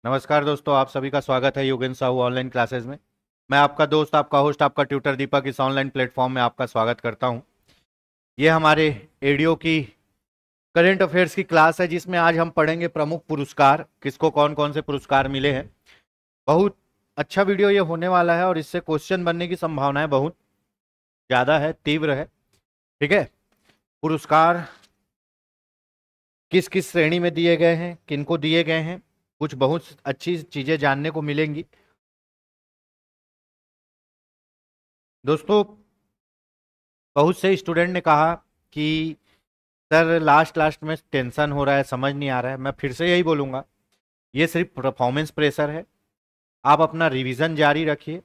नमस्कार दोस्तों, आप सभी का स्वागत है योगेंद्र साहू ऑनलाइन क्लासेस में। मैं आपका दोस्त, आपका होस्ट, आपका ट्यूटर दीपक इस ऑनलाइन प्लेटफॉर्म में आपका स्वागत करता हूं। ये हमारे एडीओ की करंट अफेयर्स की क्लास है, जिसमें आज हम पढ़ेंगे प्रमुख पुरस्कार, किसको कौन कौन से पुरस्कार मिले हैं। बहुत अच्छा वीडियो ये होने वाला है और इससे क्वेश्चन बनने की संभावनाएं बहुत ज़्यादा है, तीव्र है। ठीक है, पुरस्कार किस किस श्रेणी में दिए गए हैं, किनको दिए गए हैं, कुछ बहुत अच्छी चीज़ें जानने को मिलेंगी दोस्तों। बहुत से स्टूडेंट ने कहा कि सर लास्ट लास्ट में टेंशन हो रहा है, समझ नहीं आ रहा है। मैं फिर से यही बोलूँगा, ये सिर्फ परफॉर्मेंस प्रेशर है। आप अपना रिवीजन जारी रखिए,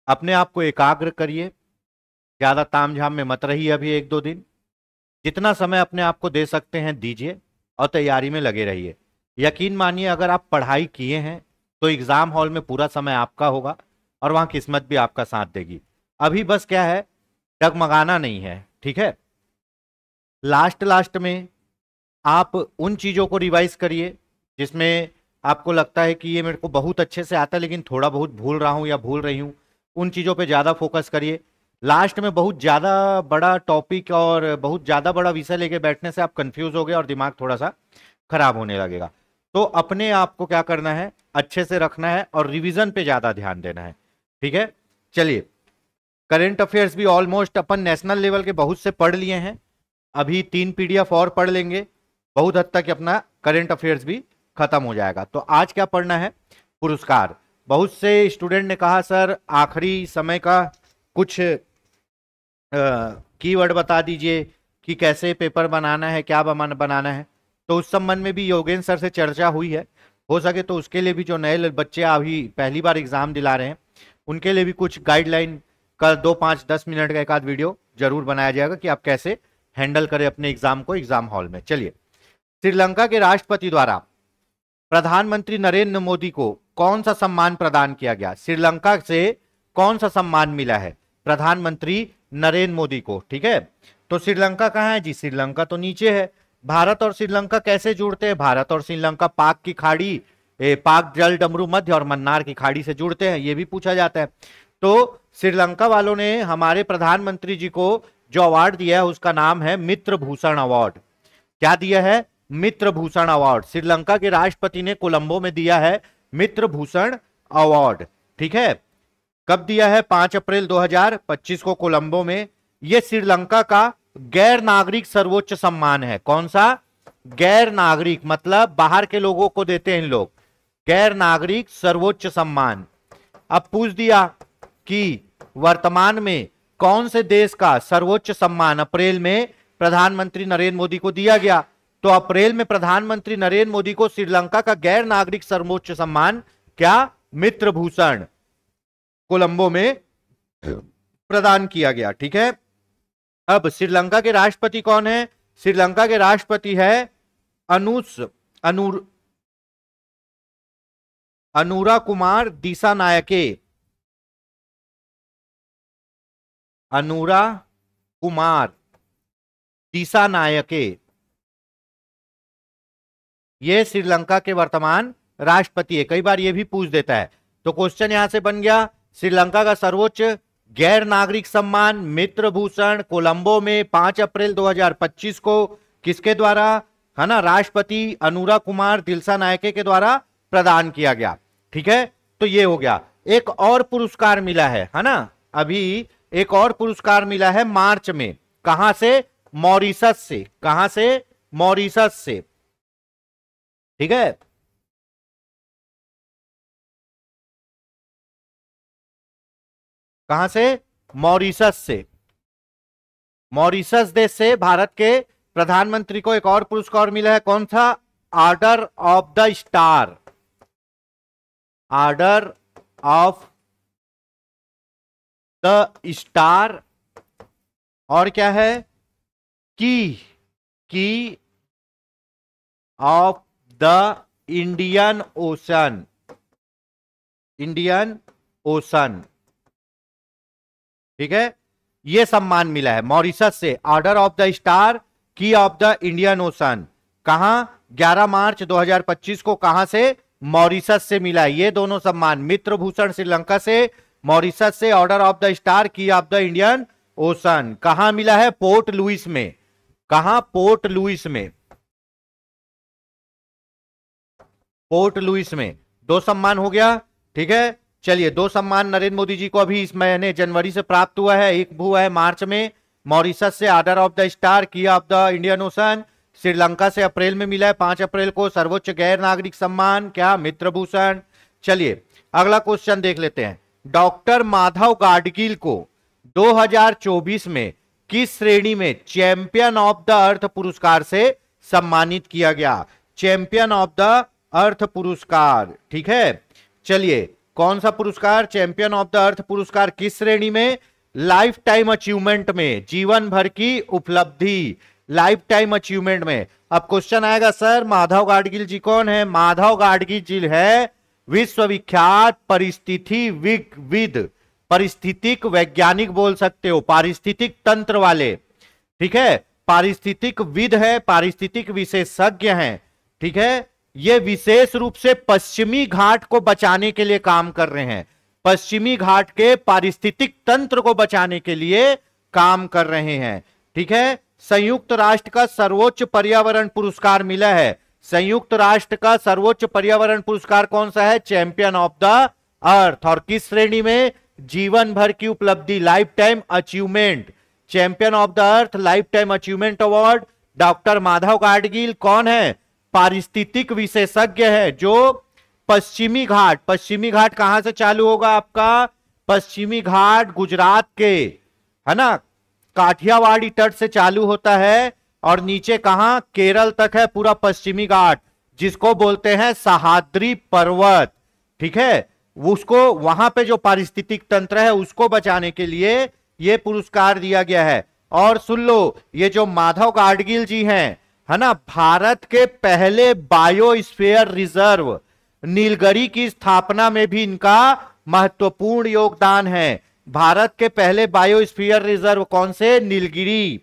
अपने आप को एकाग्र करिए, ज़्यादा तामझाम में मत रहिए। अभी एक दो दिन जितना समय अपने आप को दे सकते हैं दीजिए और तैयारी में लगे रहिए। यकीन मानिए, अगर आप पढ़ाई किए हैं तो एग्ज़ाम हॉल में पूरा समय आपका होगा और वहाँ किस्मत भी आपका साथ देगी। अभी बस क्या है, डगमगाना नहीं है। ठीक है, लास्ट लास्ट में आप उन चीज़ों को रिवाइज करिए जिसमें आपको लगता है कि ये मेरे को बहुत अच्छे से आता है, लेकिन थोड़ा बहुत भूल रहा हूँ या भूल रही हूँ। उन चीज़ों पे ज़्यादा फोकस करिए। लास्ट में बहुत ज़्यादा बड़ा टॉपिक और बहुत ज़्यादा बड़ा विषय लेके बैठने से आप कंफ्यूज हो गए और दिमाग थोड़ा सा खराब होने लगेगा। तो अपने आप को क्या करना है, अच्छे से रखना है और रिवीजन पे ज़्यादा ध्यान देना है। ठीक है, चलिए, करंट अफेयर्स भी ऑलमोस्ट अपन नेशनल लेवल के बहुत से पढ़ लिए हैं। अभी 3 पीडीएफ और पढ़ लेंगे, बहुत हद तक अपना करंट अफेयर्स भी खत्म हो जाएगा। तो आज क्या पढ़ना है, पुरस्कार। बहुत से स्टूडेंट ने कहा सर आखिरी समय का कुछ कीवर्ड बता दीजिए कि कैसे पेपर बनाना है, क्या बनाना है। तो उस संबंध में भी योगेंद्र सर से चर्चा हुई है। हो सके तो उसके लिए भी, जो नए बच्चे अभी पहली बार एग्जाम दिला रहे हैं, उनके लिए भी कुछ गाइडलाइन का 2 5 10 मिनट का एक आध वीडियो जरूर बनाया जाएगा कि आप कैसे हैंडल करें अपने एग्जाम को एग्जाम हॉल में। चलिए, श्रीलंका के राष्ट्रपति द्वारा प्रधानमंत्री नरेंद्र मोदी को कौन सा सम्मान प्रदान किया गया? श्रीलंका से कौन सा सम्मान मिला है प्रधानमंत्री नरेंद्र मोदी को? ठीक है, तो श्रीलंका कहां है जी? श्रीलंका तो नीचे है। भारत और श्रीलंका कैसे जुड़ते हैं? भारत और श्रीलंका पाक की खाड़ी, पाक जल डमरू मध्य और मन्नार की खाड़ी से जुड़ते हैं, ये भी पूछा जाता है। तो श्रीलंका वालों ने हमारे प्रधानमंत्री जी को जो अवार्ड दिया है उसका नाम है मित्र भूषण अवार्ड। क्या दिया है? मित्र भूषण अवार्ड। श्रीलंका के राष्ट्रपति ने कोलंबो में दिया है मित्र भूषण अवार्ड। ठीक है, कब दिया है? 5 अप्रैल 2025 को कोलंबो में। यह श्रीलंका का गैर नागरिक सर्वोच्च सम्मान है। कौन सा? गैर नागरिक, मतलब बाहर के लोगों को देते हैं इन लोग, गैर नागरिक सर्वोच्च सम्मान। अब पूछ दिया कि वर्तमान में कौन से देश का सर्वोच्च सम्मान अप्रैल में प्रधानमंत्री नरेंद्र मोदी को दिया गया? तो अप्रैल में प्रधानमंत्री नरेंद्र मोदी को श्रीलंका का गैर नागरिक सर्वोच्च सम्मान क्या? मित्र भूषण कोलंबो में प्रदान किया गया। ठीक है, अब श्रीलंका के राष्ट्रपति कौन है? श्रीलंका के राष्ट्रपति है अनुरा कुमार दिसानायके। अनुरा कुमार दिसानायके, ये श्रीलंका के वर्तमान राष्ट्रपति है। कई बार ये भी पूछ देता है, तो क्वेश्चन यहां से बन गया, श्रीलंका का सर्वोच्च गैर नागरिक सम्मान मित्र भूषण कोलंबो में 5 अप्रैल 2025 को किसके द्वारा, है ना, राष्ट्रपति अनुरा कुमार दिसानायके के द्वारा प्रदान किया गया। ठीक है, तो ये हो गया। एक और पुरस्कार मिला है ना, अभी एक और पुरस्कार मिला है मार्च में। कहां से? मॉरिशस से। कहां से? मॉरिशस से। ठीक है, कहां से? मॉरिशस से। मॉरिशस देश से भारत के प्रधानमंत्री को एक और पुरस्कार मिला है। कौन सा? Order of the star. Order of the star. और क्या है? की of the Indian ocean. Indian ocean. ठीक है, यह सम्मान मिला है मॉरिशस से, ऑर्डर ऑफ द स्टार, की ऑफ द इंडियन ओशन। कहां? 11 मार्च 2025 को। कहां से? मॉरिशस से मिला है। ये दोनों सम्मान, मित्र भूषण श्रीलंका से, मॉरिशस से ऑर्डर ऑफ द स्टार, की ऑफ द इंडियन ओशन। कहां मिला है? पोर्ट लुइस में। कहां? पोर्ट लुइस में। पोर्ट लुइस में। दो सम्मान हो गया, ठीक है। चलिए, दो सम्मान नरेंद्र मोदी जी को अभी इस महीने जनवरी से प्राप्त हुआ है। एक हुआ है मार्च में मॉरिशस से ऑर्डर ऑफ द स्टार, की of the Indian ocean. Sri Lanka से अप्रैल में मिला है 5 अप्रैल को सर्वोच्च गैर नागरिक सम्मान, क्या? मित्र भूषण। चलिए अगला क्वेश्चन देख लेते हैं। डॉक्टर माधव गाडगिल को 2024 में किस श्रेणी में चैंपियन ऑफ द अर्थ पुरस्कार से सम्मानित किया गया? चैंपियन ऑफ द अर्थ पुरस्कार, ठीक है। चलिए, कौन सा पुरस्कार? चैंपियन ऑफ द अर्थ पुरस्कार किस श्रेणी में? लाइफ टाइम अचीवमेंट में, जीवन भर की उपलब्धि, लाइफ टाइम अचीवमेंट में। अब क्वेश्चन आएगा, सर माधव गाडगिल जी कौन है? माधव गाडगिल जी है विश्वविख्यात परिस्थितिविद, परिस्थितिक वैज्ञानिक बोल सकते हो, पारिस्थितिक तंत्र वाले, ठीक है। पारिस्थितिक विद है, पारिस्थितिक विशेषज्ञ हैं, ठीक है। ये विशेष रूप से पश्चिमी घाट को बचाने के लिए काम कर रहे हैं, पश्चिमी घाट के पारिस्थितिक तंत्र को बचाने के लिए काम कर रहे हैं, ठीक है। संयुक्त राष्ट्र का सर्वोच्च पर्यावरण पुरस्कार मिला है। संयुक्त राष्ट्र का सर्वोच्च पर्यावरण पुरस्कार कौन सा है? Champion of the earth. और किस श्रेणी में? जीवन भर की उपलब्धि, life time achievement. Champion of the earth life time achievement award doctor Madhav Gadgil कौन है? पारिस्थितिक विशेषज्ञ है, जो पश्चिमी घाट, पश्चिमी घाट कहां से चालू होगा आपका? पश्चिमी घाट गुजरात के, है ना, काठियावाड़ी तट से चालू होता है और नीचे कहां? केरल तक है पूरा पश्चिमी घाट, जिसको बोलते हैं सह्याद्री पर्वत, ठीक है। उसको, वहां पे जो पारिस्थितिक तंत्र है उसको बचाने के लिए यह पुरस्कार दिया गया है। और सुन लो, ये जो माधव गाडगिल जी हैं, है ना, भारत के पहले बायोस्फीयर रिजर्व नीलगिरी की स्थापना में भी इनका महत्वपूर्ण योगदान है। भारत के पहले बायोस्फीयर रिजर्व कौन से? नीलगिरी,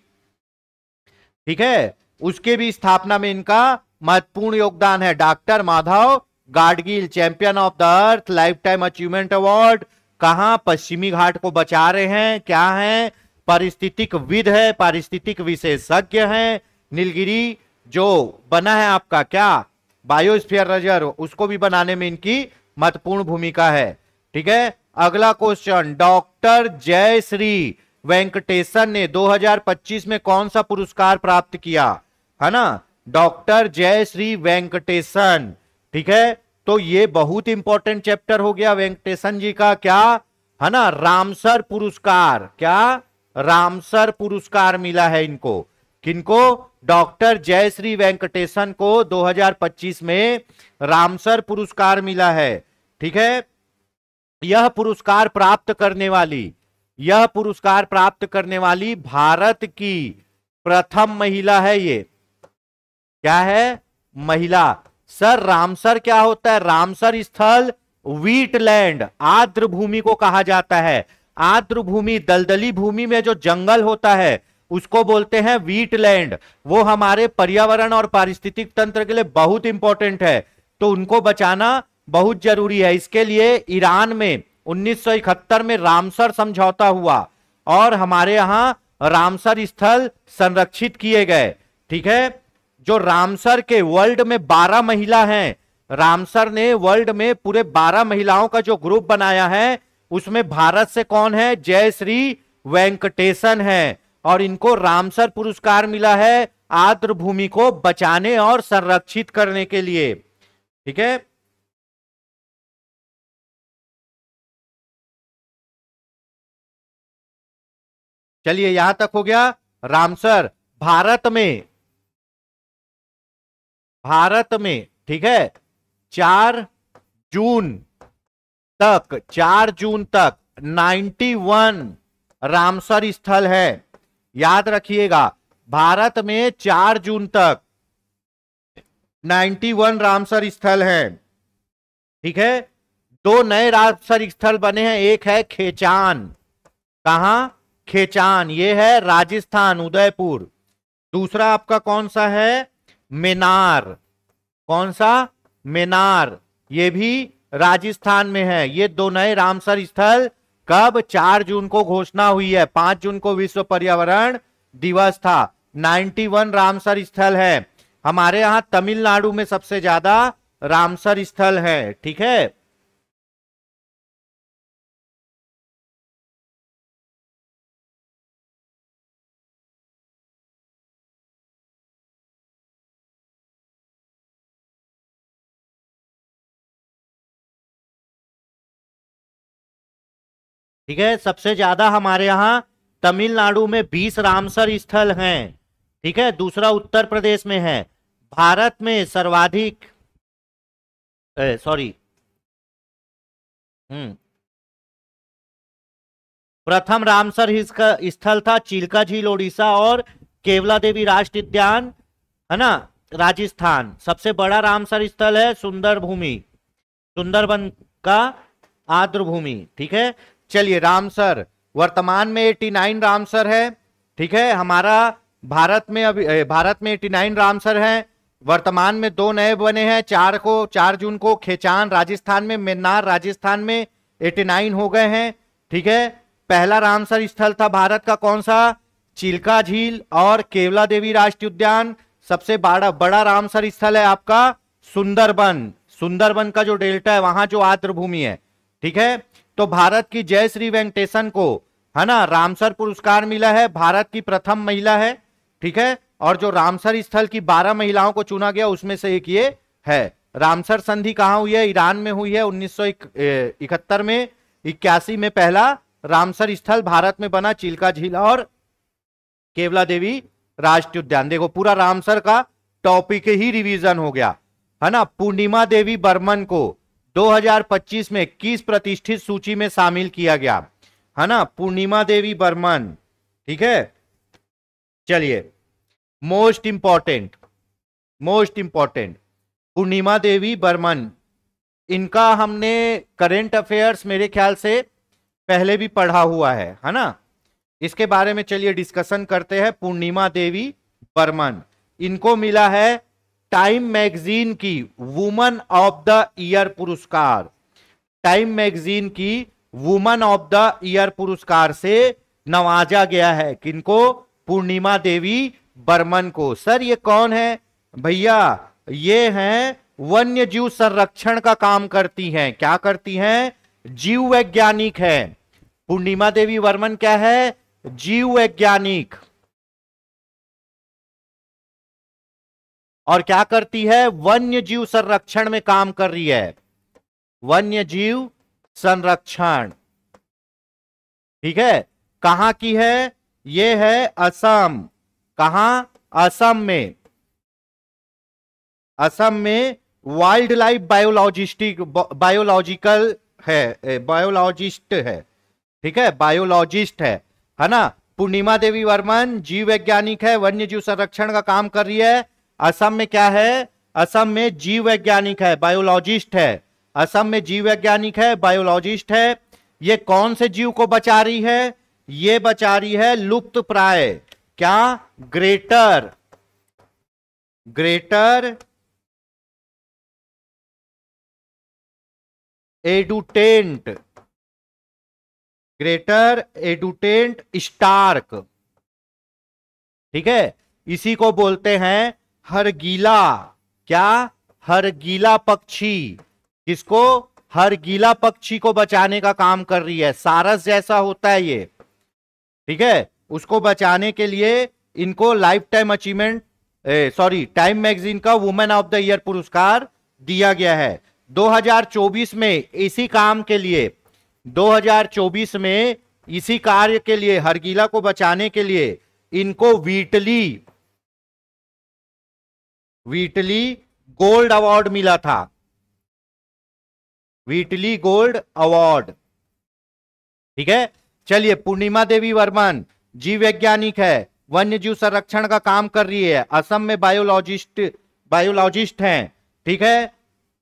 ठीक है, उसके भी स्थापना में इनका महत्वपूर्ण योगदान है। Doctor Madhav Gadgil, champion of the earth life time achievement award. कहां? पश्चिमी घाट को बचा रहे हैं, क्या है? पारिस्थितिक विद है, पारिस्थितिक विशेषज्ञ हैं। नीलगिरी जो बना है आपका क्या? बायोस्फीयर रिजर्व, उसको भी बनाने में इनकी महत्वपूर्ण भूमिका है, ठीक है। अगला क्वेश्चन, डॉक्टर जयश्री वेंकटेशन ने 2025 में कौन सा पुरस्कार प्राप्त किया? है ना, डॉक्टर जयश्री वेंकटेशन, ठीक है। तो ये बहुत इंपॉर्टेंट चैप्टर हो गया वेंकटेशन जी का, क्या है ना, रामसर पुरस्कार। क्या? रामसर पुरस्कार मिला है इनको। किनको? डॉक्टर जयश्री वेंकटेशन को 2025 में रामसर पुरस्कार मिला है, ठीक है। यह पुरस्कार प्राप्त करने वाली भारत की प्रथम महिला है। ये क्या है? महिला। सर रामसर क्या होता है? रामसर स्थल वीटलैंड, आर्द्र भूमि को कहा जाता है। आर्द्र भूमि, दलदली भूमि में जो जंगल होता है उसको बोलते हैं वीटलैंड। वो हमारे पर्यावरण और पारिस्थितिक तंत्र के लिए बहुत इंपॉर्टेंट है, तो उनको बचाना बहुत जरूरी है। इसके लिए ईरान में 1971 में रामसर समझौता हुआ और हमारे यहां रामसर स्थल संरक्षित किए गए, ठीक है। जो रामसर के वर्ल्ड में 12 महिला हैं, रामसर ने वर्ल्ड में पूरे 12 महिलाओं का जो ग्रुप बनाया है उसमें भारत से कौन है? जयश्री वेंकटेशन है और इनको रामसर पुरस्कार मिला है आर्द्र भूमि को बचाने और संरक्षित करने के लिए, ठीक है। चलिए यहां तक हो गया रामसर। भारत में ठीक है 4 जून तक 91 रामसर स्थल है। याद रखिएगा, भारत में 4 जून तक 91 रामसर स्थल है, ठीक है। 2 नए रामसर स्थल बने हैं, एक है खेचान। कहां? खेचान, ये है राजस्थान, उदयपुर। दूसरा आपका कौन सा है? मेनार। कौन सा? मेनार, ये भी राजस्थान में है। ये दो नए रामसर स्थल कब? 4 जून को घोषणा हुई है। 5 जून को विश्व पर्यावरण दिवस था। 91 रामसर स्थल है। हमारे यहां तमिलनाडु में सबसे ज्यादा रामसर स्थल है। ठीक है, ठीक है। सबसे ज्यादा हमारे यहां तमिलनाडु में 20 रामसर स्थल हैं। ठीक है, दूसरा उत्तर प्रदेश में है। भारत में सर्वाधिक सॉरी प्रथम रामसर स्थल था चिल्का झील ओडिशा और केवला देवी राष्ट्रीय उद्यान, है ना, राजस्थान। सबसे बड़ा रामसर स्थल है सुंदर भूमि, सुंदरबन का आर्द्र भूमि। ठीक है, चलिए रामसर वर्तमान में 89 रामसर है। ठीक है, हमारा भारत में अभी भारत में 89 रामसर है। वर्तमान में 2 नए बने हैं। 4 जून को खेचान राजस्थान में, मेन्नार राजस्थान में 89 हो गए हैं। ठीक है, पहला रामसर स्थल था भारत का कौन सा? चिल्का झील और केवला देवी राष्ट्रीय उद्यान। सबसे बड़ा रामसर स्थल है आपका सुंदरबन। सुंदरबन का जो डेल्टा है वहां जो आर्द्र भूमि है। ठीक है, तो भारत की जय श्री वेंकटेशन को, है ना, रामसर पुरस्कार मिला है। भारत की प्रथम महिला है। ठीक है, और जो रामसर स्थल की 12 महिलाओं को चुना गया उसमें से एक ये है। रामसर संधि कहां हुई है? ईरान में हुई है 1971 में। 81 में पहला रामसर स्थल भारत में बना, चिल्का झील और केवला देवी राष्ट्रीय उद्यान। देखो पूरा रामसर का टॉपिक ही रिवीजन हो गया, है ना। पूर्णिमा देवी बर्मन को 2025 में किस प्रतिष्ठित सूची में शामिल किया गया? है ना, पूर्णिमा देवी बर्मन। ठीक है, चलिए मोस्ट इंपॉर्टेंट पूर्णिमा देवी बर्मन, इनका हमने करंट अफेयर्स मेरे ख्याल से पहले भी पढ़ा हुआ है ना। इसके बारे में चलिए डिस्कशन करते हैं। पूर्णिमा देवी बर्मन, इनको मिला है टाइम मैगजीन की वुमन ऑफ द ईयर पुरस्कार। टाइम मैगजीन की वुमन ऑफ द ईयर पुरस्कार से नवाजा गया है। किनको? पूर्णिमा देवी बर्मन को। सर ये कौन है? भैया ये हैं वन्य जीव संरक्षण का काम करती हैं। क्या करती हैं? जीव वैज्ञानिक है। पूर्णिमा देवी बर्मन क्या है? जीव वैज्ञानिक। और क्या करती है? वन्य जीव संरक्षण में काम कर रही है। वन्य जीव संरक्षण। ठीक है, कहां की है? ये है असम। कहां? असम में। असम में वाइल्ड लाइफ बायोलॉजिकल है, बायोलॉजिस्ट है। ठीक है, बायोलॉजिस्ट है ना। पूर्णिमा देवी वर्मन जीव वैज्ञानिक है, वन्य जीव संरक्षण का काम कर रही है। असम में क्या है? असम में जीव वैज्ञानिक है, बायोलॉजिस्ट है। असम में जीव वैज्ञानिक है, बायोलॉजिस्ट है। ये कौन से जीव को बचा रही है? ये बचा रही है लुप्त प्राय। क्या? Greater adjutant, greater adjutant stork. ठीक है, इसी को बोलते हैं हरगीला। क्या? हरगीला पक्षी। किसको? हरगीला पक्षी को बचाने का काम कर रही है। सारस जैसा होता है ये। ठीक है, उसको बचाने के लिए इनको life time achievement time magazine का वुमेन ऑफ द ईयर पुरस्कार दिया गया है। 2024 में इसी काम के लिए, 2024 में इसी कार्य के लिए, हरगीला को बचाने के लिए इनको व्हीटली गोल्ड अवार्ड मिला था। व्हीटली गोल्ड अवार्ड। ठीक है, चलिए पूर्णिमा देवी वर्मन जीव वैज्ञानिक है, वन्य जीव संरक्षण का काम कर रही है, असम में बायोलॉजिस्ट हैं। ठीक है,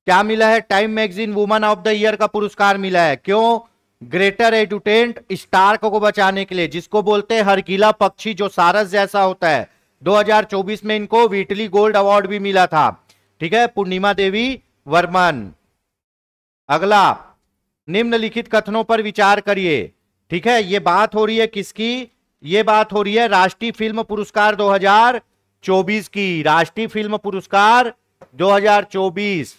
क्या मिला है? Time magazine woman of the year का पुरस्कार मिला है। क्यों? ग्रेटर एडुटेंट स्टार्क को बचाने के लिए, जिसको बोलते हैं हरगीला पक्षी जो सारस जैसा होता है। 2024 में इनको व्हीटली गोल्ड अवार्ड भी मिला था। ठीक है, पूर्णिमा देवी वर्मन। अगला, निम्नलिखित कथनों पर विचार करिए। ठीक है, ये बात हो रही है किसकी? ये बात हो रही है राष्ट्रीय फिल्म पुरस्कार 2024 की। राष्ट्रीय फिल्म पुरस्कार 2024।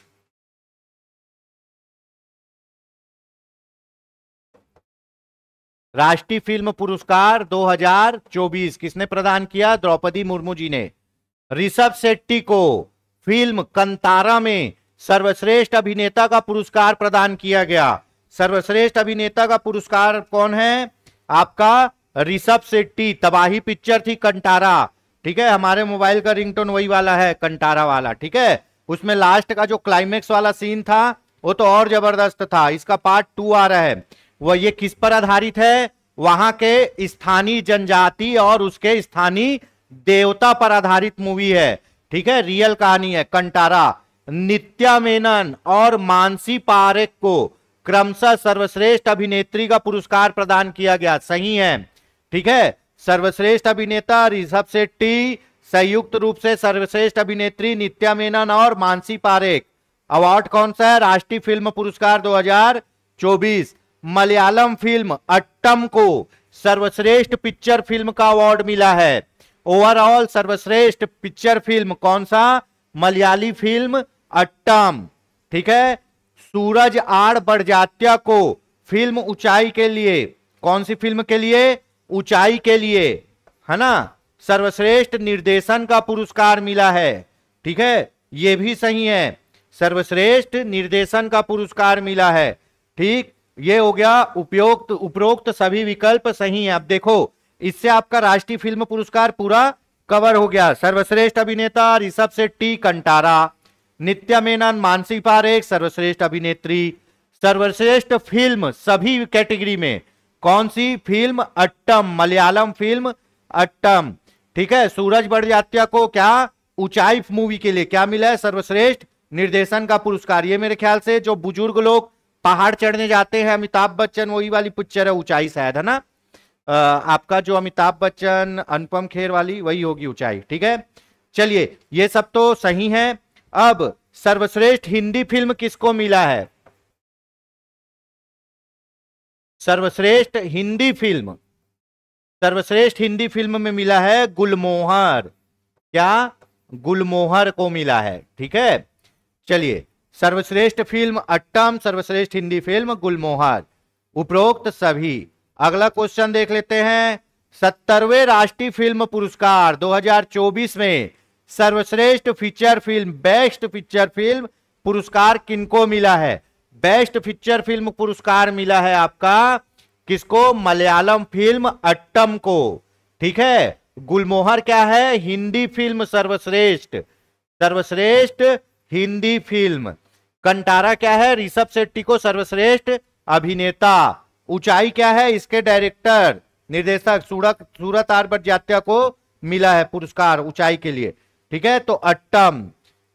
राष्ट्रीय फिल्म पुरस्कार 2024 किसने प्रदान किया? द्रौपदी मुर्मू जी ने। ऋषभ शेट्टी को फिल्म कंतारा में सर्वश्रेष्ठ अभिनेता का पुरस्कार प्रदान किया गया। सर्वश्रेष्ठ अभिनेता का पुरस्कार कौन है? आपका ऋषभ शेट्टी। तबाही पिक्चर थी कंटारा। ठीक है, हमारे मोबाइल का रिंगटोन वही वाला है, कंटारा वाला। ठीक है, उसमें लास्ट का जो क्लाइमेक्स वाला सीन था वो तो और जबरदस्त था। इसका पार्ट 2 आ रहा है। वह ये किस पर आधारित है? वहां के स्थानीय जनजाति और उसके स्थानीय देवता पर आधारित मूवी है। ठीक है, रियल कहानी है कंटारा। नित्या मेनन और मानसी पारेख को क्रमशः सर्वश्रेष्ठ अभिनेत्री का पुरस्कार प्रदान किया गया। सही है। ठीक है, सर्वश्रेष्ठ अभिनेता ऋषभ शेट्टी, संयुक्त रूप से सर्वश्रेष्ठ अभिनेत्री नित्या मेनन और मानसी पारेख। अवार्ड कौन सा है? राष्ट्रीय फिल्म पुरस्कार 2024। मलयालम फिल्म अट्टम को सर्वश्रेष्ठ पिक्चर फिल्म का अवार्ड मिला है। ओवरऑल सर्वश्रेष्ठ पिक्चर फिल्म कौन सा? मलयाली फिल्म अट्टम। ठीक है, सूरज आर बड़जात्या को फिल्म ऊंचाई के लिए, कौन सी फिल्म के लिए? ऊंचाई के लिए, है ना, सर्वश्रेष्ठ निर्देशन का पुरस्कार मिला है। ठीक है, यह भी सही है, सर्वश्रेष्ठ निर्देशन का पुरस्कार मिला है। ठीक, ये हो गया उपरोक्त सभी विकल्प सही है। अब देखो, इससे आपका राष्ट्रीय फिल्म पुरस्कार पूरा कवर हो गया। सर्वश्रेष्ठ अभिनेता ऋषभ शेट्टी कंटारा, नित्या मेनन मानसी पारेख सर्वश्रेष्ठ अभिनेत्री, सर्वश्रेष्ठ फिल्म सभी कैटेगरी में कौन सी फिल्म? अट्टम, मलयालम फिल्म अट्टम। ठीक है, सूरज बड़जात्या को क्या? ऊंचाई मूवी के लिए क्या मिला है? सर्वश्रेष्ठ निर्देशन का पुरस्कार। ये मेरे ख्याल से जो बुजुर्ग लोग पहाड़ चढ़ने जाते हैं, अमिताभ बच्चन, वही वाली पिक्चर है ऊंचाई शायद, है ना? आपका जो अमिताभ बच्चन अनुपम खेर वाली, वही होगी ऊंचाई। ठीक है, चलिए ये सब तो सही है। अब सर्वश्रेष्ठ हिंदी फिल्म किसको मिला है? सर्वश्रेष्ठ हिंदी फिल्म, सर्वश्रेष्ठ हिंदी फिल्म में मिला है गुलमोहर। क्या? गुलमोहर को मिला है। ठीक है, चलिए, सर्वश्रेष्ठ फिल्म अट्टम, सर्वश्रेष्ठ हिंदी फिल्म गुलमोहर, उपरोक्त सभी। अगला क्वेश्चन देख लेते हैं। 70वें राष्ट्रीय फिल्म पुरस्कार 2024 में सर्वश्रेष्ठ feature film, best feature film पुरस्कार किनको मिला है? बेस्ट फीचर फिल्म पुरस्कार मिला है आपका किसको? मलयालम फिल्म अट्टम को। ठीक है, गुलमोहर क्या है? हिंदी फिल्म सर्वश्रेष्ठ, सर्वश्रेष्ठ हिंदी फिल्म। कंटारा क्या है? ऋषभ शेट्टी को सर्वश्रेष्ठ अभिनेता। ऊंचाई क्या है? इसके डायरेक्टर निर्देशक सूरत आर बड़जात्या को मिला है पुरस्कार ऊंचाई के लिए। ठीक है, तो अट्टम।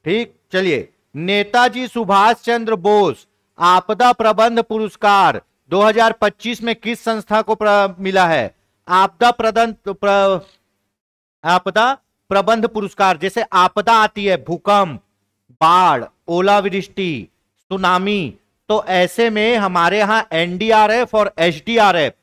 ठीक, चलिए, नेताजी सुभाष चंद्र बोस आपदा प्रबंध पुरस्कार 2025 में किस संस्था को मिला है? आपदा प्रबंध पुरस्कार। जैसे आपदा आती है, भूकंप, बाढ़, ओलावृष्टि, सुनामी, तो ऐसे में हमारे यहां एनडीआरएफ और एसडीआरएफ,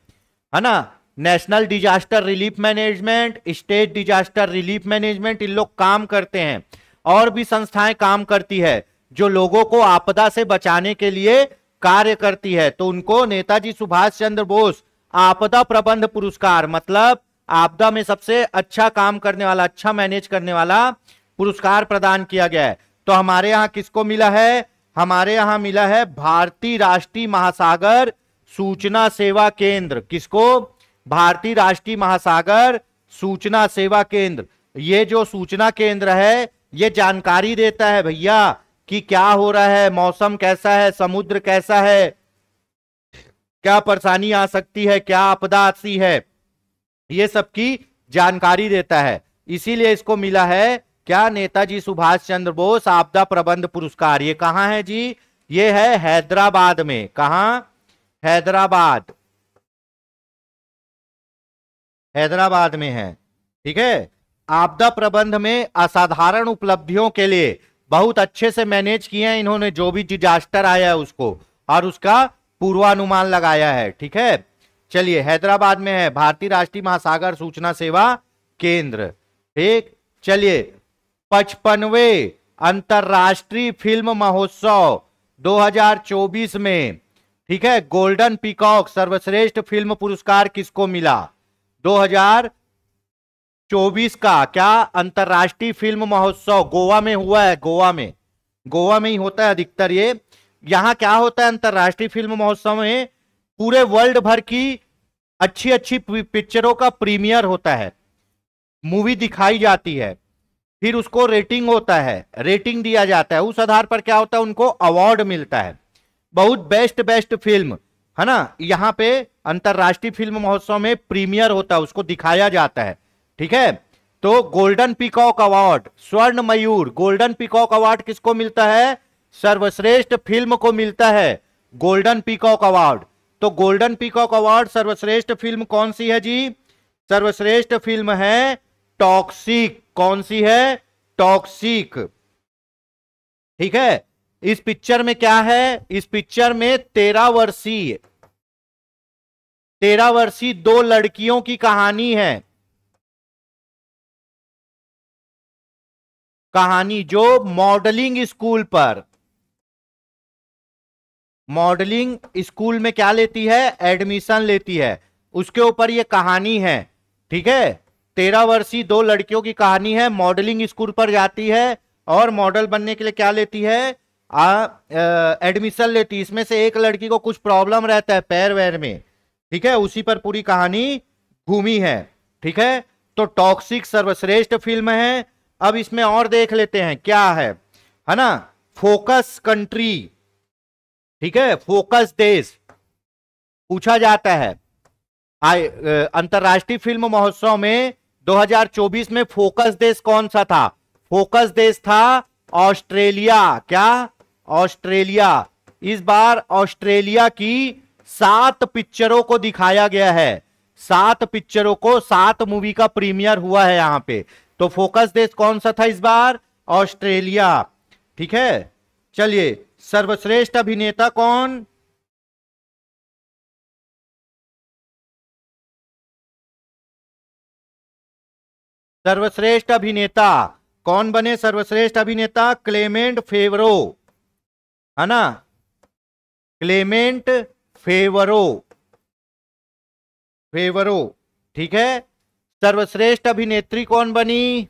है ना, national disaster relief management, state disaster relief management, इन लोग काम करते हैं। और भी संस्थाएं काम करती है जो लोगों को आपदा से बचाने के लिए कार्य करती है। तो उनको नेताजी सुभाष चंद्र बोस आपदा प्रबंध पुरस्कार, मतलब आपदा में सबसे अच्छा काम करने वाला, अच्छा मैनेज करने वाला पुरस्कार प्रदान किया गया है। तो हमारे यहां किसको मिला है? हमारे यहां मिला है भारतीय राष्ट्रीय महासागर सूचना सेवा केंद्र। किसको? भारतीय राष्ट्रीय महासागर सूचना सेवा केंद्र। ये जो सूचना केंद्र है ये जानकारी देता है भैया कि क्या हो रहा है, मौसम कैसा है, समुद्र कैसा है, क्या परेशानी आ सकती है, क्या आपदा आती है, ये सब की जानकारी देता है। इसीलिए इसको मिला है क्या? नेताजी सुभाष चंद्र बोस आपदा प्रबंध पुरस्कार। ये कहां है जी? ये है हैदराबाद में। कहां? हैदराबाद, हैदराबाद में है। ठीक है, आपदा प्रबंध में असाधारण उपलब्धियों के लिए बहुत अच्छे से मैनेज किए हैं इन्होंने, जो भी डिजास्टर आया है उसको, और उसका पूर्वानुमान लगाया है। ठीक है, चलिए हैदराबाद में है भारतीय राष्ट्रीय महासागर सूचना सेवा केंद्र। ठीक, चलिए 55वें अंतरराष्ट्रीय फिल्म महोत्सव 2024 में, ठीक है, गोल्डन पीकॉक सर्वश्रेष्ठ फिल्म पुरस्कार किसको मिला? 2024 का क्या अंतरराष्ट्रीय फिल्म महोत्सव गोवा में हुआ है। गोवा में ही होता है अधिकतर ये। यहां क्या होता है अंतरराष्ट्रीय फिल्म महोत्सव में? पूरे वर्ल्ड भर की अच्छी अच्छी पिक्चरों का प्रीमियर होता है, मूवी दिखाई जाती है, फिर उसको रेटिंग होता है, रेटिंग दिया जाता है, उस आधार पर क्या होता है उनको अवार्ड मिलता है, बहुत बेस्ट फिल्म, है ना। यहां पे अंतरराष्ट्रीय फिल्म महोत्सव में प्रीमियर होता है, उसको दिखाया जाता है। ठीक है, तो गोल्डन पीकॉक अवार्ड, स्वर्ण मयूर गोल्डन पीकॉक अवार्ड किसको मिलता है? सर्वश्रेष्ठ फिल्म को मिलता है गोल्डन पीकॉक अवार्ड। तो गोल्डन पीकॉक अवार्ड सर्वश्रेष्ठ फिल्म कौन सी है जी? सर्वश्रेष्ठ फिल्म है टॉक्सिक। कौन सी है? टॉक्सिक। ठीक है, इस पिक्चर में क्या है? इस पिक्चर में 13 वर्षीय दो लड़कियों की कहानी है। कहानी जो मॉडलिंग स्कूल में क्या लेती है? एडमिशन लेती है, उसके ऊपर ये कहानी है। ठीक है, 13 वर्षीय दो लड़कियों की कहानी है, मॉडलिंग स्कूल पर जाती है और मॉडल बनने के लिए क्या लेती है? एडमिशन लेती है। इसमें से एक लड़की को कुछ प्रॉब्लम रहता है पैर वैर में। ठीक है, उसी पर पूरी कहानी घूमी है। ठीक है, तो टॉक्सिक सर्वश्रेष्ठ फिल्म है। अब इसमें और देख लेते हैं क्या है ना। फोकस कंट्री, ठीक है, फोकस देश पूछा जाता है। अंतरराष्ट्रीय फिल्म महोत्सव में 2024 में फोकस देश कौन सा था? फोकस देश था ऑस्ट्रेलिया। क्या? ऑस्ट्रेलिया। इस बार ऑस्ट्रेलिया की 7 पिक्चरों को दिखाया गया है, 7 पिक्चरों को, 7 मूवी का प्रीमियर हुआ है यहां पे। तो फोकस देश कौन सा था इस बार? ऑस्ट्रेलिया। ठीक है, चलिए सर्वश्रेष्ठ अभिनेता कौन? सर्वश्रेष्ठ अभिनेता कौन बने? सर्वश्रेष्ठ अभिनेता क्लेमेंट फेवरो, है ना, क्लेमेंट फेवरो। ठीक है, सर्वश्रेष्ठ अभिनेत्री कौन बनी?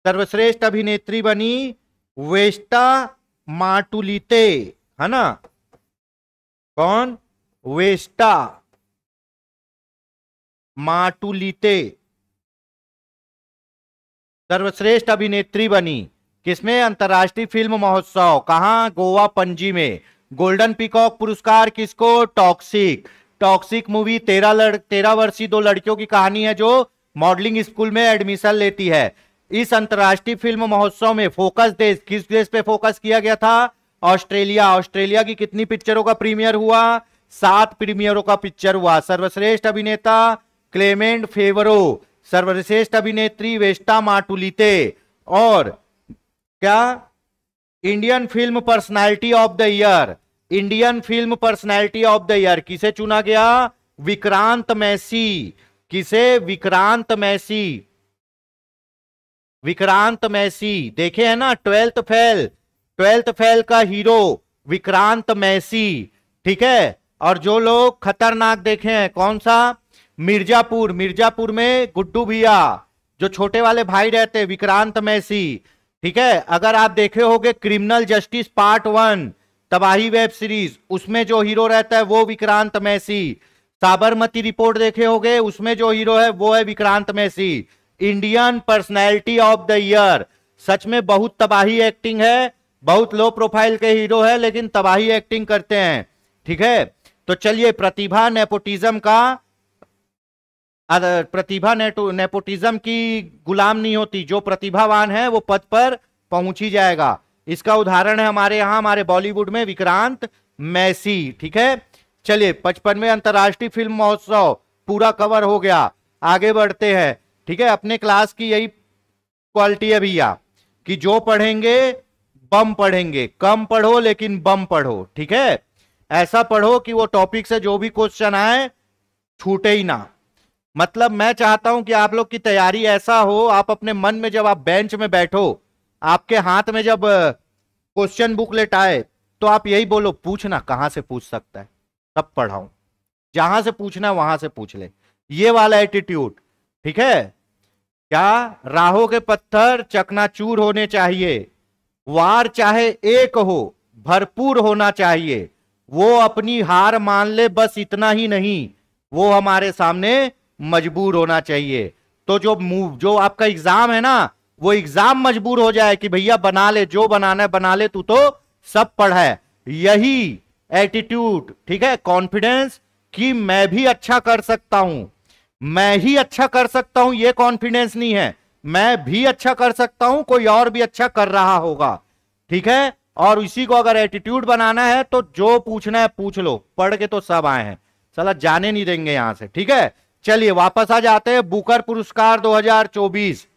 सर्वश्रेष्ठ अभिनेत्री बनी वेस्टा माटुलिते, है ना। कौन? वेस्टा माटुलिते सर्वश्रेष्ठ अभिनेत्री बनी। किसमें? अंतरराष्ट्रीय फिल्म महोत्सव। कहां? गोवा, पणजी में। गोल्डन पीकॉक पुरस्कार किसको? टॉक्सिक। टॉक्सिक मूवी 13 वर्षीय दो लड़कियों की कहानी है जो मॉडलिंग स्कूल में एडमिशन लेती है। इस अंतरराष्ट्रीय फिल्म महोत्सव में फोकस देश, किस देश पे फोकस किया गया था? ऑस्ट्रेलिया। ऑस्ट्रेलिया की कितनी पिक्चरों का प्रीमियर हुआ? 7 प्रीमियरों का पिक्चर हुआ। सर्वश्रेष्ठ अभिनेता क्लेमेंट फेवरो, सर्वश्रेष्ठ अभिनेत्री वेस्टा माटुलिते, और क्या? Indian film personality of the year. Indian film personality of the year किसे चुना गया? विक्रांत मैसी। किसे? विक्रांत मैसी। विक्रांत मैसी देखे है ना, 12th फेल का हीरो विक्रांत मैसी। ठीक है, और जो लोग खतरनाक देखे हैं, कौन सा? मिर्जापुर में गुड्डू भैया, जो छोटे वाले भाई रहते हैं, विक्रांत मैसी। ठीक है, अगर आप देखे होंगे क्रिमिनल जस्टिस पार्ट 1 तबाही वेब सीरीज, उसमें जो हीरो रहता है वो विक्रांत मैसी। साबरमती रिपोर्ट देखे होंगे, उसमें जो हीरो है वो है Vikrant Massey. Indian personality of the year. सच में बहुत तबाही एक्टिंग है, बहुत लो प्रोफाइल के हीरो है लेकिन तबाही एक्टिंग करते हैं। ठीक है, तो चलिए प्रतिभा नेपोटिज्म की गुलाम नहीं होती, जो प्रतिभावान है वो पद पर पहुंच ही जाएगा। इसका उदाहरण है हमारे यहां, हमारे बॉलीवुड में विक्रांत मैसी। ठीक है, चलिए 55वें अंतरराष्ट्रीय फिल्म महोत्सव पूरा कवर हो गया। आगे बढ़ते हैं। ठीक है, अपने क्लास की यही क्वालिटी है भैया कि जो पढ़ेंगे बम पढ़ेंगे। कम पढ़ो लेकिन बम पढ़ो, ठीक है। ऐसा पढ़ो कि वो टॉपिक से जो भी क्वेश्चन आए छूटे ही ना। मतलब मैं चाहता हूं कि आप लोग की तैयारी ऐसा हो, आप अपने मन में जब आप बेंच में बैठो, आपके हाथ में जब क्वेश्चन बुकलेट आए, तो आप यही बोलो, पूछना कहां से पूछ सकता है, तब पढ़ाऊं। जहां से पूछना वहां से पूछ ले, ये वाला एटीट्यूड, ठीक है। क्या, राहों के पत्थर चकनाचूर होने चाहिए, वार चाहे एक हो भरपूर होना चाहिए, वो अपनी हार मान ले बस इतना ही नहीं, वो हमारे सामने मजबूर होना चाहिए। तो जो आपका एग्जाम है ना, वो एग्जाम मजबूर हो जाए कि भैया बना ले, जो बनाना है बना ले, तू तो सब पढ़ा है। यही एटीट्यूड, ठीक है, कॉन्फिडेंस कि मैं भी अच्छा कर सकता हूं, मैं ही अच्छा कर सकता हूं, यह कॉन्फिडेंस नहीं है, मैं भी अच्छा कर सकता हूं, कोई और भी अच्छा कर रहा होगा, ठीक है। और इसी को अगर एटीट्यूड बनाना है तो जो पूछना है पूछ लो, पढ़ के तो सब आए हैं, साला जाने नहीं देंगे यहां से, ठीक है। चलिए वापस आ जाते हैं। बुकर पुरस्कार 2024,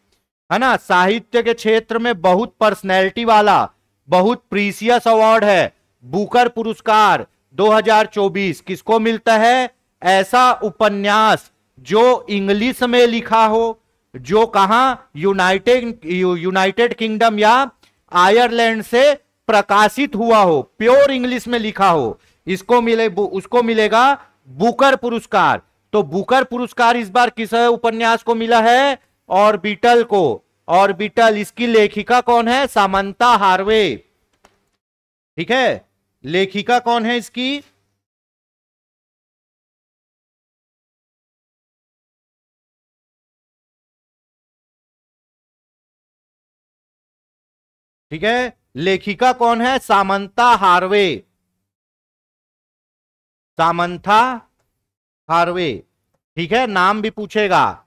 है ना, साहित्य के क्षेत्र में बहुत पर्सनैलिटी वाला, बहुत प्रीसियस अवार्ड है। बुकर पुरस्कार 2024 किसको मिलता है? ऐसा उपन्यास जो इंग्लिश में लिखा हो, जो कहां, यूनाइटेड किंगडम या आयरलैंड से प्रकाशित हुआ हो, प्योर इंग्लिश में लिखा हो, इसको उसको मिलेगा बुकर पुरस्कार। तो बुकर पुरस्कार इस बार किस उपन्यास को मिला है? ऑर्बिटल को। ऑर्बिटल, इसकी लेखिका कौन है? सामंता हार्वे, ठीक है। लेखिका कौन है इसकी? ठीक है, लेखिका कौन है? सामंता हार्वे, सामंथा हार्वे, ठीक है। नाम भी पूछेगा।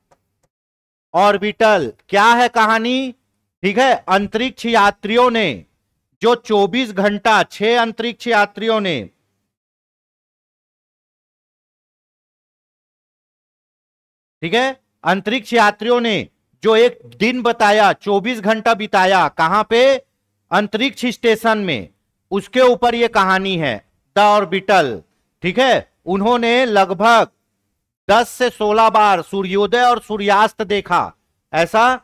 ऑर्बिटल क्या है कहानी? ठीक है, अंतरिक्ष यात्रियों ने जो 24 घंटा, 6 अंतरिक्ष यात्रियों ने, ठीक है, अंतरिक्ष यात्रियों ने जो एक दिन बताया, 24 घंटा बिताया, कहां पे? अंतरिक्ष स्टेशन में, उसके ऊपर यह कहानी है, द ऑर्बिटल, ठीक है। उन्होंने लगभग 10 से 16 बार सूर्योदय और सूर्यास्त देखा, ऐसा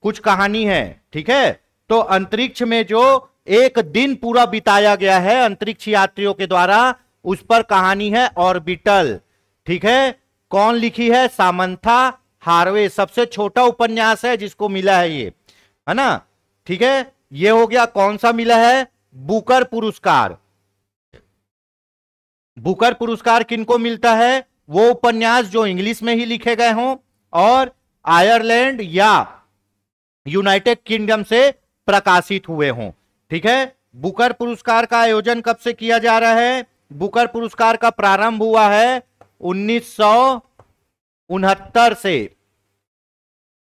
कुछ कहानी है, ठीक है। तो अंतरिक्ष में जो एक दिन पूरा बिताया गया है अंतरिक्ष यात्रियों के द्वारा, उस पर कहानी है ऑर्बिटल, ठीक है। कौन लिखी है? Samantha Harvey. सबसे छोटा उपन्यास है जिसको मिला है ये, है ना, ठीक है। ये हो गया। कौन सा मिला है? बुकर पुरस्कार। बुकर पुरस्कार किनको मिलता है? वो उपन्यास जो इंग्लिश में ही लिखे गए हों और आयरलैंड या यूनाइटेड किंगडम से प्रकाशित हुए हों, ठीक है। बुकर पुरस्कार का आयोजन कब से किया जा रहा है? बुकर पुरस्कार का प्रारंभ हुआ है 1969 से,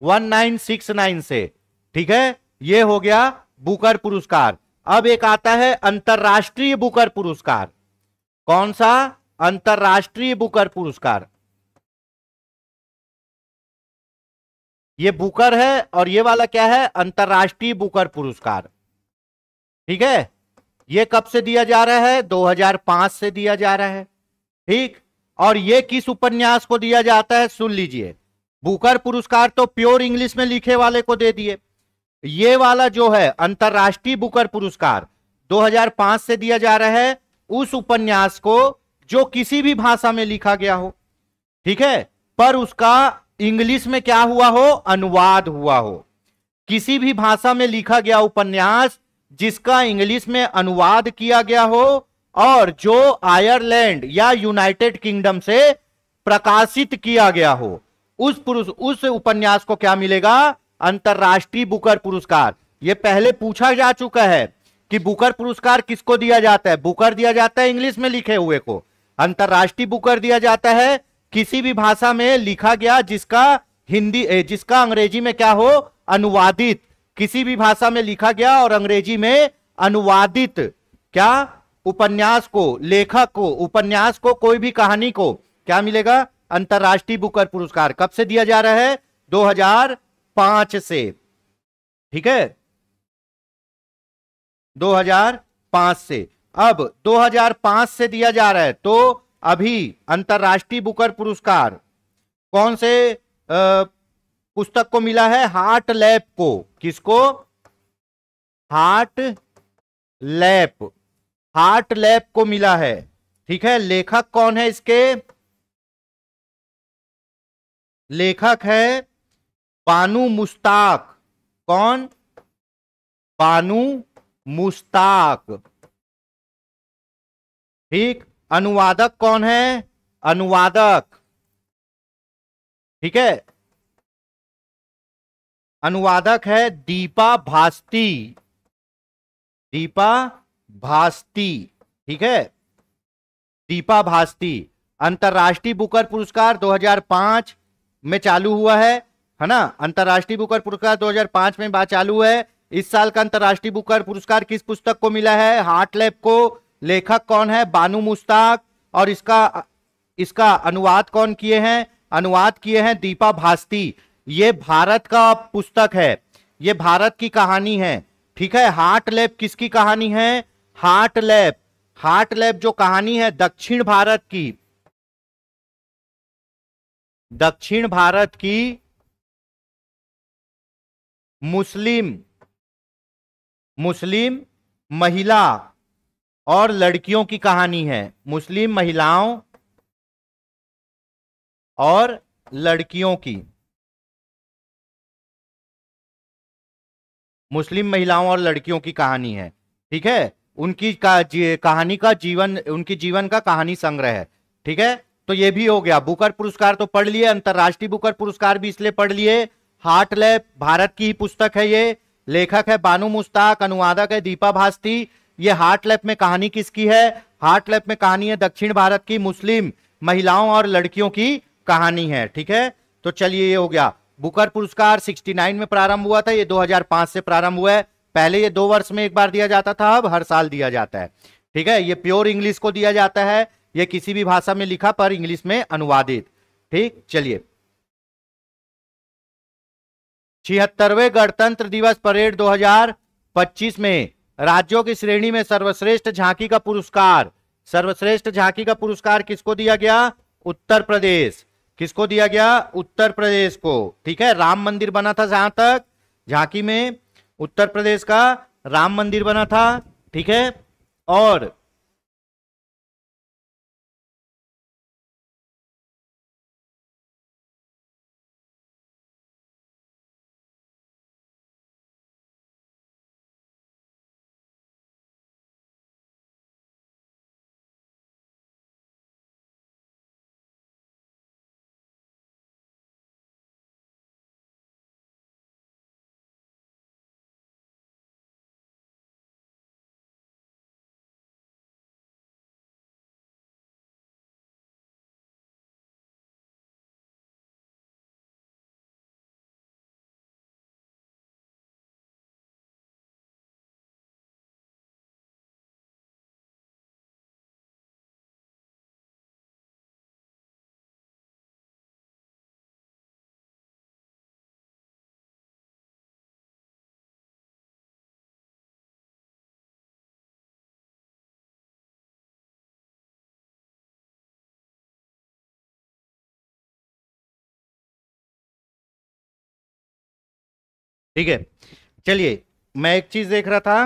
1969 से, ठीक है। यह हो गया बुकर पुरस्कार। अब एक आता है अंतरराष्ट्रीय बुकर पुरस्कार। कौन सा? अंतरराष्ट्रीय बुकर पुरस्कार। ये बुकर है और ये वाला क्या है? अंतरराष्ट्रीय बुकर पुरस्कार, ठीक है। ये कब से दिया जा रहा है? 2005 से दिया जा रहा है, ठीक। और ये किस उपन्यास को दिया जाता है? सुन लीजिए, बुकर पुरस्कार तो प्योर इंग्लिश में लिखे वाले को दे दिए, ये वाला जो है अंतरराष्ट्रीय बुकर पुरस्कार 2005 से दिया जा रहा है उस उपन्यास को जो किसी भी भाषा में लिखा गया हो, ठीक है, पर उसका इंग्लिश में क्या हुआ हो? अनुवाद हुआ हो। किसी भी भाषा में लिखा गया उपन्यास जिसका इंग्लिश में अनुवाद किया गया हो और जो आयरलैंड या यूनाइटेड किंगडम से प्रकाशित किया गया हो, उस उपन्यास को क्या मिलेगा? अंतरराष्ट्रीय बुकर पुरस्कार। यह पहले पूछा जा चुका है कि बुकर पुरस्कार किसको दिया जाता है? बुकर दिया जाता है इंग्लिश में लिखे हुए को, अंतरराष्ट्रीय बुकर दिया जाता है किसी भी भाषा में लिखा गया जिसका जिसका अंग्रेजी में क्या हो? अनुवादित। किसी भी भाषा में लिखा गया और अंग्रेजी में अनुवादित क्या? उपन्यास को, लेखक को, उपन्यास को, कोई भी कहानी को क्या मिलेगा? अंतरराष्ट्रीय बुकर पुरस्कार। कब से दिया जा रहा है? 2005 से, ठीक है। 2005 से। अब 2005 से दिया जा रहा है, तो अभी अंतरराष्ट्रीय बुकर पुरस्कार कौन से पुस्तक को मिला है? हार्ट लैब को। किसको? हार्ट लैब, हार्ट लैब को मिला है। ठीक है, लेखक कौन है इसके? लेखक है बानू मुश्ताक। कौन? बानू मुश्ताक। ठीक, अनुवादक कौन है? अनुवादक, ठीक है, अनुवादक है दीपा भास्ती। दीपा भास्ती, ठीक है, दीपा भास्ती। अंतरराष्ट्रीय बुकर पुरस्कार 2005 में चालू हुआ है ना? अंतरराष्ट्रीय बुकर पुरस्कार 2005 में बात चालू है। इस साल का अंतरराष्ट्रीय बुकर पुरस्कार किस पुस्तक को मिला है? हार्ट लैब को। लेखक कौन है? बानू मुश्ताक। और इसका अनुवाद कौन किए हैं? अनुवाद किए हैं दीपा भास्ती। ये भारत का पुस्तक है, ये भारत की कहानी है। ठीक है, हार्ट लैब किसकी कहानी है? हार्ट लैब, हार्ट लैब जो कहानी है दक्षिण भारत की, दक्षिण भारत की मुस्लिम महिला और लड़कियों की कहानी है। मुस्लिम महिलाओं और लड़कियों की, मुस्लिम महिलाओं और लड़कियों की कहानी है। ठीक है, उनकी कहानी का जीवन, उनकी जीवन का कहानी संग्रह है। ठीक है, तो ये भी हो गया। बुकर पुरस्कार तो पढ़ लिए, अंतरराष्ट्रीय बुकर पुरस्कार भी इसलिए पढ़ लिए। हार्ट लैब भारत की ही पुस्तक है। ये लेखक है बानू मुश्ताक, अनुवादक है दीपा भास्ती। ये हार्ट लैब में कहानी किसकी है? हार्ट लैब में कहानी है दक्षिण भारत की मुस्लिम महिलाओं और लड़कियों की कहानी है। ठीक है, तो चलिए ये हो गया। बुकर पुरस्कार 69 में प्रारंभ हुआ था, ये 2005 से प्रारंभ हुआ है। पहले ये 2 वर्ष में एक बार दिया जाता था, अब हर साल दिया जाता है। ठीक है, ये प्योर इंग्लिश को दिया जाता है, ये किसी भी भाषा में लिखा पर इंग्लिश में अनुवादित। ठीक, चलिए 76वें गणतंत्र दिवस परेड 2025 में राज्यों की श्रेणी में सर्वश्रेष्ठ झांकी का पुरस्कार, सर्वश्रेष्ठ झांकी का पुरस्कार किसको दिया गया? उत्तर प्रदेश। किसको दिया गया? उत्तर प्रदेश को। ठीक है, राम मंदिर बना था, जहां तक झांकी में उत्तर प्रदेश का राम मंदिर बना था। ठीक है, और ठीक है, चलिए मैं एक चीज देख रहा था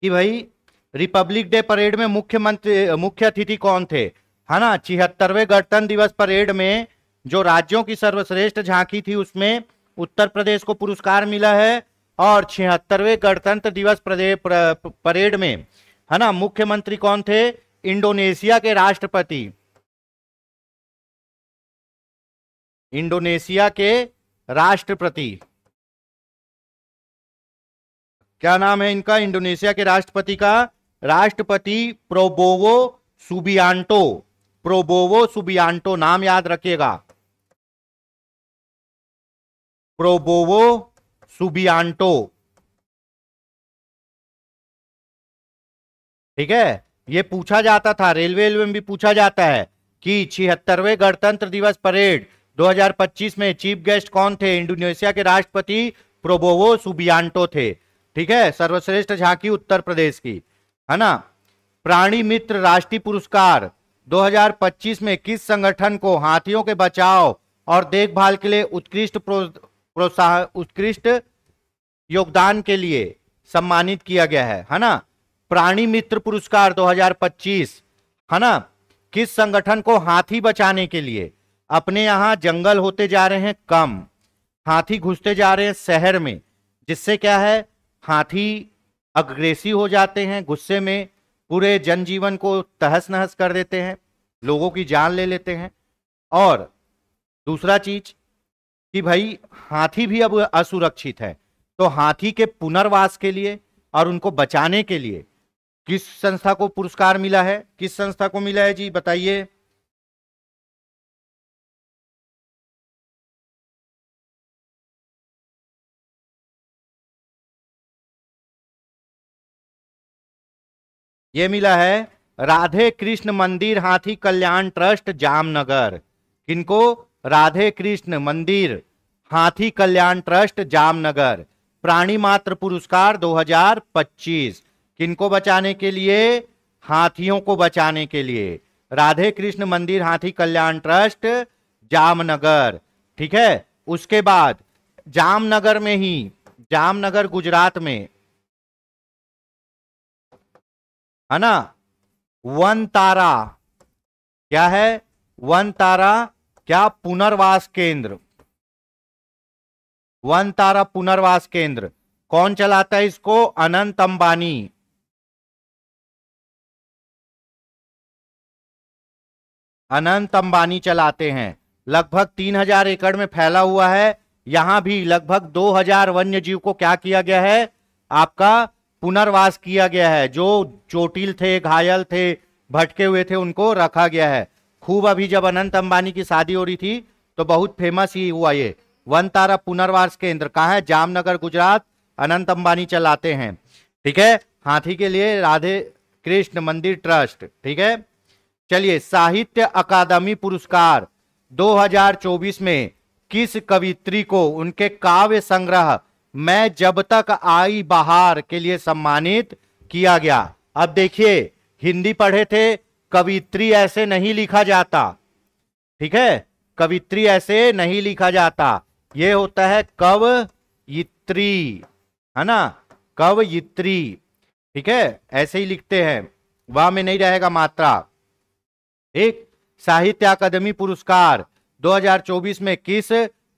कि भाई रिपब्लिक डे परेड में मुख्य अतिथि कौन थे, है ना? 76वें गणतंत्र दिवस परेड में जो राज्यों की सर्वश्रेष्ठ झांकी थी उसमें उत्तर प्रदेश को पुरस्कार मिला है। और 76वें गणतंत्र दिवस परेड में, है ना, मुख्यमंत्री कौन थे? इंडोनेशिया के राष्ट्रपति, इंडोनेशिया के राष्ट्रपति, क्या नाम है इनका? इंडोनेशिया के राष्ट्रपति का, राष्ट्रपति प्रोबोवो सुबियांटो। प्रोबोवो सुबियांटो, नाम याद रखिएगा, प्रोबोवो सुबियांटो। ठीक है, ये पूछा जाता था, रेलवे में भी पूछा जाता है कि 76वें गणतंत्र दिवस परेड 2025 में चीफ गेस्ट कौन थे? इंडोनेशिया के राष्ट्रपति प्रोबोवो सुबियांटो थे। ठीक है, सर्वश्रेष्ठ झांकी उत्तर प्रदेश की, है ना। प्राणी मित्र राष्ट्रीय पुरस्कार 2025 में किस संगठन को हाथियों के बचाव और देखभाल के लिए उत्कृष्ट योगदान के लिए सम्मानित किया गया है ना। प्राणी मित्र पुरस्कार 2025, है ना, किस संगठन को हाथी बचाने के लिए। अपने यहां जंगल होते जा रहे हैं कम, हाथी घुसते जा रहे हैं शहर में, जिससे क्या है, हाथी अग्रेसिव हो जाते हैं, गुस्से में पूरे जनजीवन को तहस नहस कर देते हैं, लोगों की जान ले लेते हैं। और दूसरा चीज कि भाई हाथी भी अब असुरक्षित है, तो हाथी के पुनर्वास के लिए और उनको बचाने के लिए किस संस्था को पुरस्कार मिला है, किस संस्था को मिला है जी, बताइए। ये मिला है राधे कृष्ण मंदिर हाथी कल्याण ट्रस्ट जामनगर। किनको? राधे कृष्ण मंदिर हाथी कल्याण ट्रस्ट जामनगर। प्राणी मात्र पुरस्कार 2025 किनको बचाने के लिए? हाथियों को बचाने के लिए। राधे कृष्ण मंदिर हाथी कल्याण ट्रस्ट जामनगर, ठीक है। उसके बाद जामनगर में ही, जामनगर गुजरात में, है ना, वन तारा, क्या है? वन तारा क्या? पुनर्वास केंद्र। वन तारा पुनर्वास केंद्र कौन चलाता है इसको? अनंत अंबानी। अनंत अंबानी चलाते हैं। लगभग 3000 एकड़ में फैला हुआ है। यहां भी लगभग 2000 वन्य जीव को क्या किया गया है? आपका पुनर्वास किया गया है। जो चोटिल थे, घायल थे, भटके हुए थे, उनको रखा गया है। खूब अभी जब अनंत अंबानी की शादी हो रही थी तो बहुत फेमस ही हुआ ये वन तारा पुनर्वास केंद्र। कहाँ है? जामनगर गुजरात। अनंत अंबानी चलाते हैं, ठीक है। हाथी के लिए राधे कृष्ण मंदिर ट्रस्ट, ठीक है। चलिए, साहित्य अकादमी पुरस्कार 2024 में किस कवित्री को उनके काव्य संग्रह मैं जब तक आई बहार के लिए सम्मानित किया गया? अब देखिए, हिंदी पढ़े थे, कवित्री ऐसे नहीं लिखा जाता, ठीक है। कवित्री ऐसे नहीं लिखा जाता, ये होता है कवयित्री, है ना, कवयित्री, ठीक है, ऐसे ही लिखते हैं, वहां में नहीं रहेगा मात्रा। एक साहित्य अकादमी पुरस्कार 2024 में किस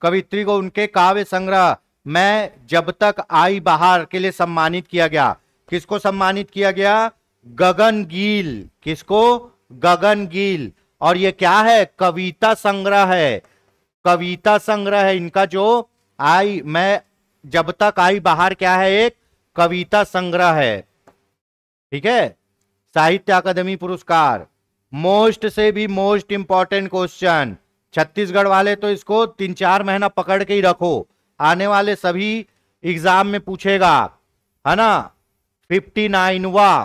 कवित्री को उनके काव्य संग्रह मैं जब तक आई बहार के लिए सम्मानित किया गया? किसको सम्मानित किया गया? गगन गील। किसको? गगन गील। और ये क्या है? कविता संग्रह है, कविता संग्रह है इनका, जो आई मैं जब तक आई बहार क्या है? एक कविता संग्रह है, ठीक है। साहित्य अकादमी पुरस्कार। मोस्ट से भी मोस्ट इंपॉर्टेंट क्वेश्चन, छत्तीसगढ़ वाले तो इसको 3-4 महीना पकड़ के ही रखो, आने वाले सभी एग्जाम में पूछेगा, है ना। 59वां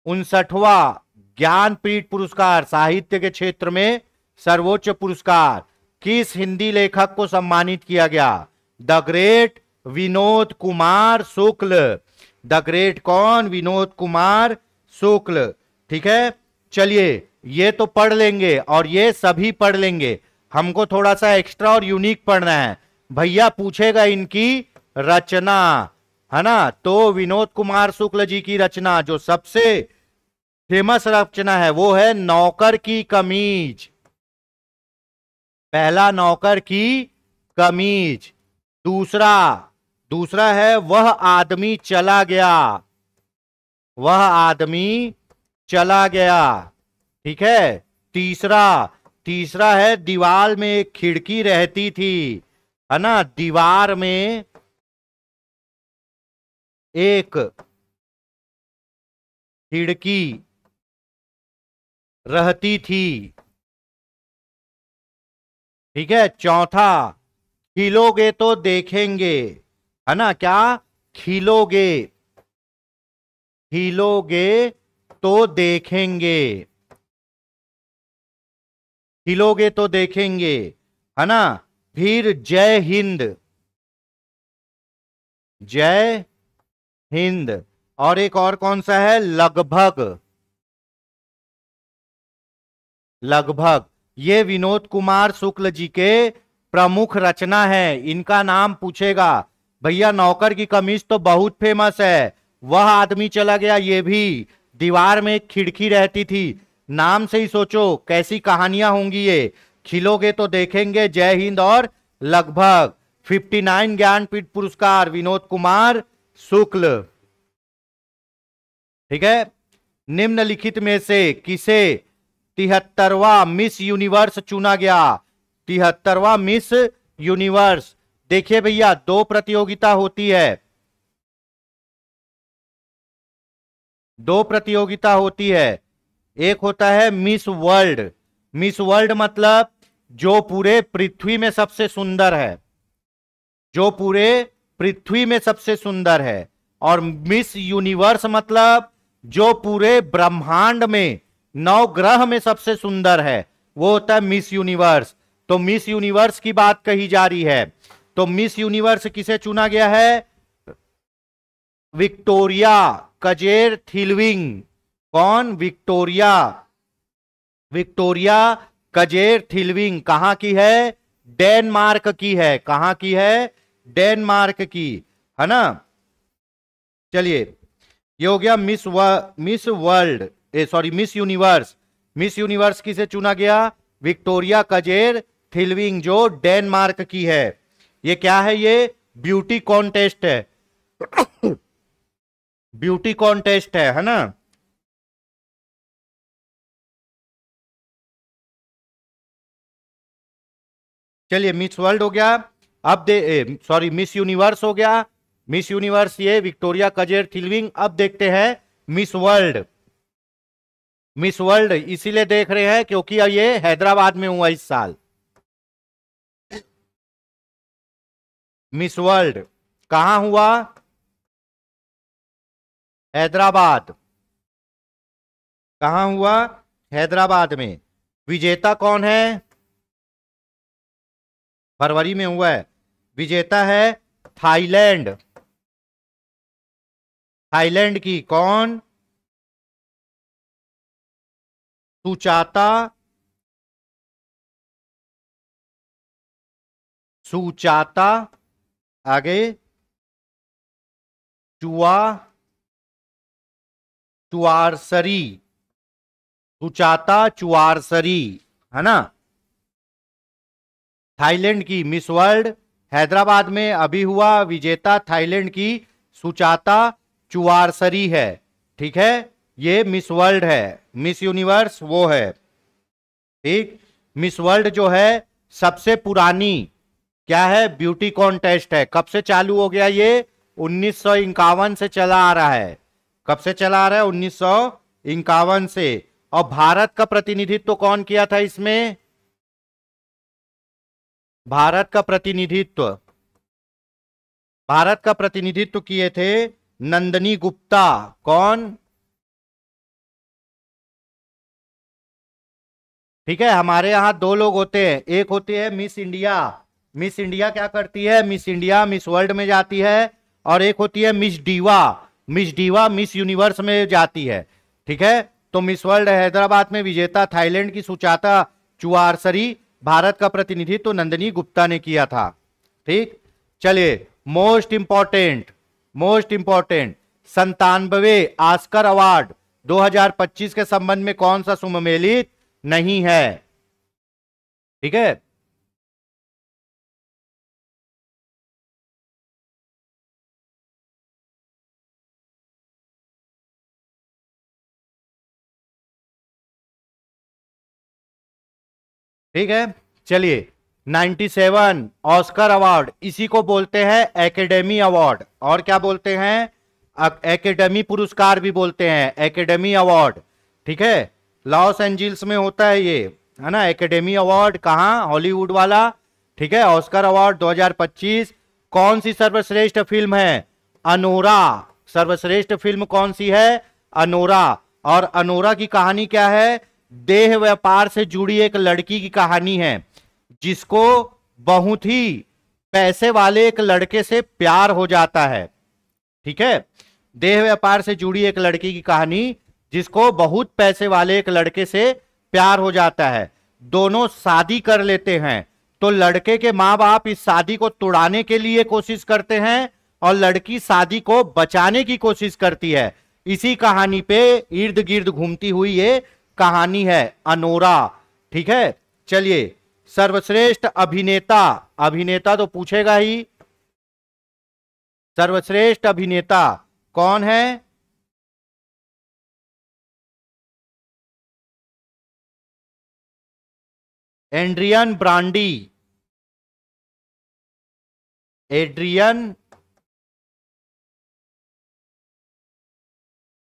59वां ज्ञानपीठ पुरस्कार साहित्य के क्षेत्र में सर्वोच्च पुरस्कार किस हिंदी लेखक को सम्मानित किया गया? The great Vinod Kumar Shukla. The great कौन? विनोद कुमार शुक्ल, ठीक है। चलिए, ये तो पढ़ लेंगे और ये सभी पढ़ लेंगे, हमको थोड़ा सा एक्स्ट्रा और यूनिक पढ़ना है। भैया पूछेगा इनकी रचना, है ना, तो विनोद कुमार शुक्ल जी की रचना जो सबसे फेमस रचना है वो है नौकर की कमीज। पहला नौकर की कमीज। दूसरा दूसरा है वह आदमी चला गया। वह आदमी चला गया, ठीक है। तीसरा तीसरा है दीवार में एक खिड़की रहती थी, है ना, दीवार में एक खिड़की रहती थी, ठीक है। चौथा खिलोगे तो देखेंगे, है ना, क्या? खिलोगे, खिलोगे तो देखेंगे, खिलोगे तो देखेंगे, है ना। फिर जय हिंद, जय हिंद। और एक और कौन सा है, लगभग। लगभग ये विनोद कुमार शुक्ल जी के प्रमुख रचना है। इनका नाम पूछेगा, भैया नौकर की कमीज तो बहुत फेमस है, वह आदमी चला गया, ये भी। दीवार में एक खिड़की रहती थी, नाम से ही सोचो कैसी कहानियां होंगी ये। खिलोगे तो देखेंगे, जय हिंद और लगभग। 59 ज्ञानपीठ पुरस्कार विनोद कुमार शुक्ल। ठीक है। निम्नलिखित में से किसे 73वां मिस यूनिवर्स चुना गया? 73वां मिस यूनिवर्स। देखिए भैया, दो प्रतियोगिता होती है, दो प्रतियोगिता होती है। एक होता है मिस वर्ल्ड। मिस वर्ल्ड मतलब जो पूरे पृथ्वी में सबसे सुंदर है, जो पूरे पृथ्वी में सबसे सुंदर है। और मिस यूनिवर्स मतलब जो पूरे ब्रह्मांड में, नौ ग्रह में सबसे सुंदर है, वो होता है मिस यूनिवर्स। तो मिस यूनिवर्स की बात कही जा रही है। तो मिस यूनिवर्स किसे चुना गया है? Victoria Kjaer Theilvig. कौन? Victoria, Victoria Kjaer Theilvig. कहां की है? डेनमार्क की है। कहां की है? डेनमार्क की, है ना। चलिए, ये हो गया miss world, sorry miss universe. Miss universe किसे चुना गया? विक्टोरिया कजेर थिलविंग, जो डेनमार्क की है। ये क्या है? ये ब्यूटी कॉन्टेस्ट है। ब्यूटी कॉन्टेस्ट है ना। चलिए, मिस वर्ल्ड हो गया। अब सॉरी मिस यूनिवर्स हो गया। मिस यूनिवर्स ये विक्टोरिया कजेर थिलविंग। अब देखते हैं मिस वर्ल्ड। मिस वर्ल्ड इसीलिए देख रहे हैं क्योंकि ये हैदराबाद में हुआ इस साल। मिस वर्ल्ड कहां हुआ? हैदराबाद। कहां हुआ? हैदराबाद में। विजेता कौन है? फरवरी में हुआ है। विजेता है थाईलैंड। थाईलैंड की कौन? सुचाता, सुचाता, आगे चुआ चुआरसरी। सुचाता चुआरसरी, है ना। थाईलैंड की मिस वर्ल्ड हैदराबाद में अभी हुआ। विजेता थाईलैंड की सुचाता चुआरसरी है। ठीक है, ये मिस वर्ल्ड है। मिस यूनिवर्स वो है। ठीक। मिस वर्ल्ड जो है सबसे पुरानी क्या है? ब्यूटी कॉन्टेस्ट है। कब से चालू हो गया ये? 1951 से चला आ रहा है। कब से चला आ रहा है? 1951 से। और भारत का प्रतिनिधित्व तो कौन किया था इसमें? भारत का प्रतिनिधित्व, भारत का प्रतिनिधित्व किए थे नंदिनी गुप्ता। कौन? ठीक है, हमारे यहां दो लोग होते हैं। एक होती है मिस इंडिया। मिस इंडिया क्या करती है? मिस इंडिया मिस वर्ल्ड में जाती है। और एक होती है miss diva. Miss diva miss universe में जाती है। ठीक है। तो मिस वर्ल्ड हैदराबाद में विजेता थाईलैंड की सुचाता चुआरसरी। भारत का प्रतिनिधित्व तो नंदिनी गुप्ता ने किया था। ठीक। चलिए, मोस्ट इंपॉर्टेंट, मोस्ट इंपॉर्टेंट 97वें ऑस्कर अवार्ड 2025 के संबंध में कौन सा सुमेलित नहीं है? ठीक है। ठीक है। चलिए, 97 ऑस्कर अवार्ड, इसी को बोलते हैं एकेडमी अवार्ड। और क्या बोलते हैं? एकेडमी पुरस्कार भी बोलते हैं, एकेडमी अवार्ड। ठीक है। लॉस एंजल्स में होता है ये, है ना। एकेडमी अवार्ड कहाँ? हॉलीवुड वाला। ठीक है। Oscar award 2025। कौन सी सर्वश्रेष्ठ फिल्म है? अनोरा। सर्वश्रेष्ठ फिल्म कौन सी है? अनोरा। और अनोरा की कहानी क्या है? देह व्यापार से जुड़ी एक लड़की की कहानी है, जिसको बहुत ही पैसे वाले एक लड़के से प्यार हो जाता है। ठीक है। देह व्यापार से जुड़ी एक लड़की की कहानी जिसको बहुत पैसे वाले एक लड़के से प्यार हो जाता है। दोनों शादी कर लेते हैं तो लड़के के माँ बाप इस शादी को तोड़ाने के लिए कोशिश करते हैं और लड़की शादी को बचाने की कोशिश करती है। इसी कहानी पे इर्द गिर्द घूमती हुई ये कहानी है अनोरा। ठीक है, चलिए सर्वश्रेष्ठ अभिनेता, अभिनेता तो पूछेगा ही, सर्वश्रेष्ठ अभिनेता कौन है? एड्रियन ब्रांडी, एड्रियन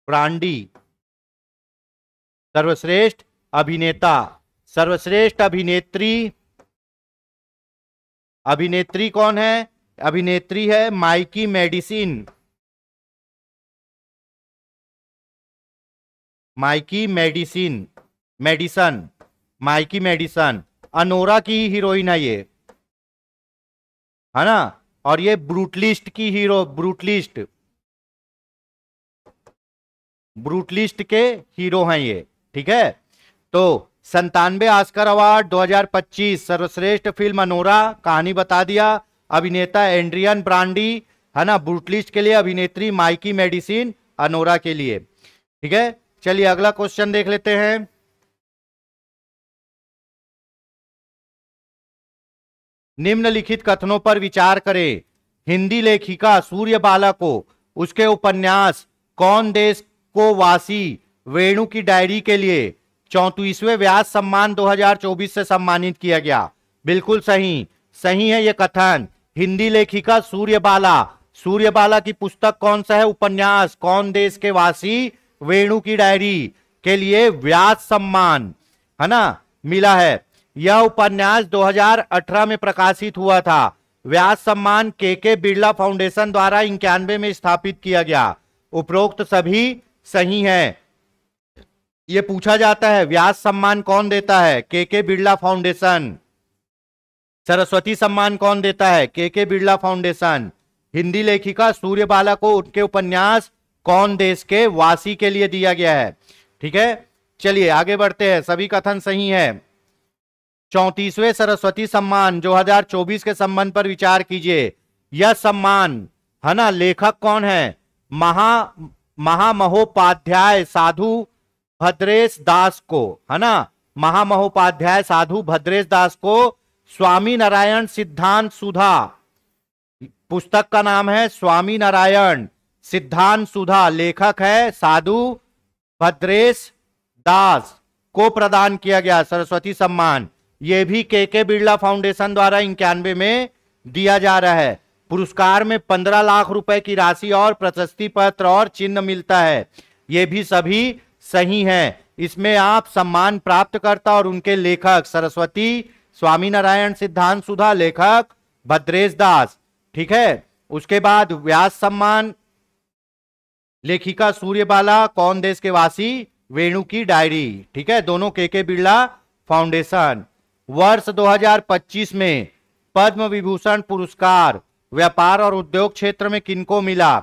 ब्रांडी सर्वश्रेष्ठ अभिनेता। सर्वश्रेष्ठ अभिनेत्री, अभिनेत्री कौन है? अभिनेत्री है Mikey Madison, Mikey Madison, Madison, Mikey Madison. Anora की हीरोइन है ये, है ना। और ये ब्रूटलिस्ट की हीरो, ब्रूटलिस्ट, ब्रूटलिस्ट के हीरो हैं ये। ठीक है, तो 97 ऑस्कर अवार्ड 2025, सर्वश्रेष्ठ फिल्म अनोरा, कहानी बता दिया, अभिनेता एड्रियन ब्रांडी, है ना, ब्रूटलिस्ट के लिए अभिनेत्री माइकी मेडिसिन, अनोरा के लिए। ठीक है, चलिए अगला क्वेश्चन देख लेते हैं। निम्नलिखित कथनों पर विचार करें। हिंदी लेखिका सूर्यबाला को उसके उपन्यास कौन देश को वासी वेणु की डायरी के लिए 34वें व्यास सम्मान 2024 से सम्मानित किया गया? बिल्कुल सही, सही है ये कथन। हिंदी लेखिका सूर्यबाला, सूर्यबाला की पुस्तक कौन सा है? उपन्यास कौन देश के वासी वेणु की डायरी के लिए व्यास सम्मान, है ना, मिला है। यह उपन्यास 2018 में प्रकाशित हुआ था। व्यास सम्मान के बिरला फाउंडेशन द्वारा 91 में स्थापित किया गया। उपरोक्त सभी सही है। यह पूछा जाता है व्यास सम्मान कौन देता है? के बिरला फाउंडेशन। सरस्वती सम्मान कौन देता है? के बिरला फाउंडेशन। हिंदी लेखिका सूर्यबाला को उनके उपन्यास कौन देश के वासी के लिए दिया गया है? ठीक है, चलिए आगे बढ़ते हैं। सभी कथन सही है। 34वें सरस्वती सम्मान 2024 के संबंध पर विचार कीजिए। यह सम्मान, है ना, लेखक कौन है? महामहोपाध्याय साधु भद्रेश दास को, है ना, महामहोपाध्याय साधु भद्रेश दास को स्वामी नारायण सिद्धांत सुधा, पुस्तक का नाम है स्वामी नारायण सिद्धांत सुधा, लेखक है साधु भद्रेश दास को प्रदान किया गया सरस्वती सम्मान। यह भी के बिरला फाउंडेशन द्वारा 91 में दिया जा रहा है। पुरस्कार में 15 लाख रुपए की राशि और प्रशस्ति पत्र और चिन्ह मिलता है। ये भी सभी सही हैं। इसमें आप सम्मान प्राप्तकर्ता और उनके लेखक सरस्वती स्वामी नारायण सिद्धांत सुधा, लेखक भद्रेश दास। ठीक है, उसके बाद व्यास सम्मान लेखिका सूर्यबाला कौन देश के वासी वेणु की डायरी। ठीक है, दोनों के बिरला फाउंडेशन। वर्ष 2025 में पद्म विभूषण पुरस्कार व्यापार और उद्योग क्षेत्र में किनको मिला?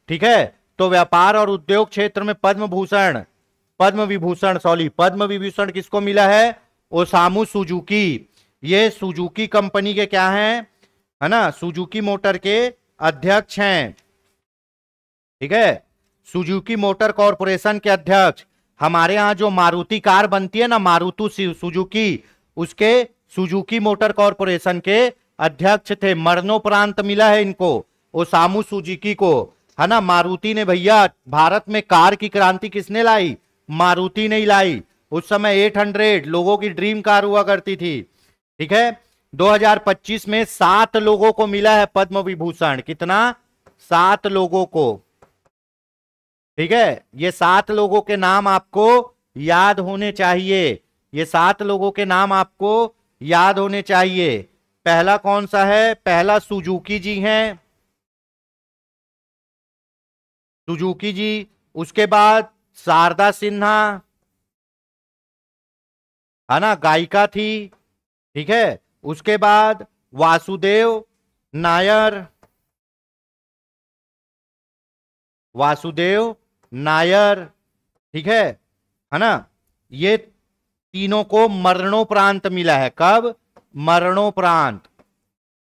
ठीक है, तो व्यापार और उद्योग क्षेत्र में पद्म विभूषण किसको मिला है? Osamu Suzuki. ये सुजुकी कंपनी के क्या हैं, है ना, सुजुकी मोटर के अध्यक्ष हैं। ठीक है, सुजुकी मोटर कॉरपोरेशन के अध्यक्ष। हमारे यहाँ जो मारुति कार बनती है ना, मारुति सुजुकी, उसके सुजुकी मोटर कॉरपोरेशन के अध्यक्ष थे। मरणोपरांत मिला है इनको, ओसामू सुजुकी को, है ना। मारुति ने भैया भारत में कार की क्रांति किसने लाई? मारुति ने ही लाई। उस समय 800 लोगों की ड्रीम कार हुआ करती थी। ठीक है, 2025 में 7 लोगों को मिला है पद्म विभूषण। कितना? 7 लोगों को। ठीक है, ये 7 लोगों के नाम आपको याद होने चाहिए। ये 7 लोगों के नाम आपको याद होने चाहिए। पहला कौन सा है? पहला सुजुकी जी हैं, सुजुकी जी। उसके बाद शारदा सिन्हा, है ना, गायिका थी। ठीक है, उसके बाद वासुदेव नायर, वासुदेव नायर, ठीक है ना। ये तीनों को मरणोपरांत मिला है। कब? मरणोपरांत,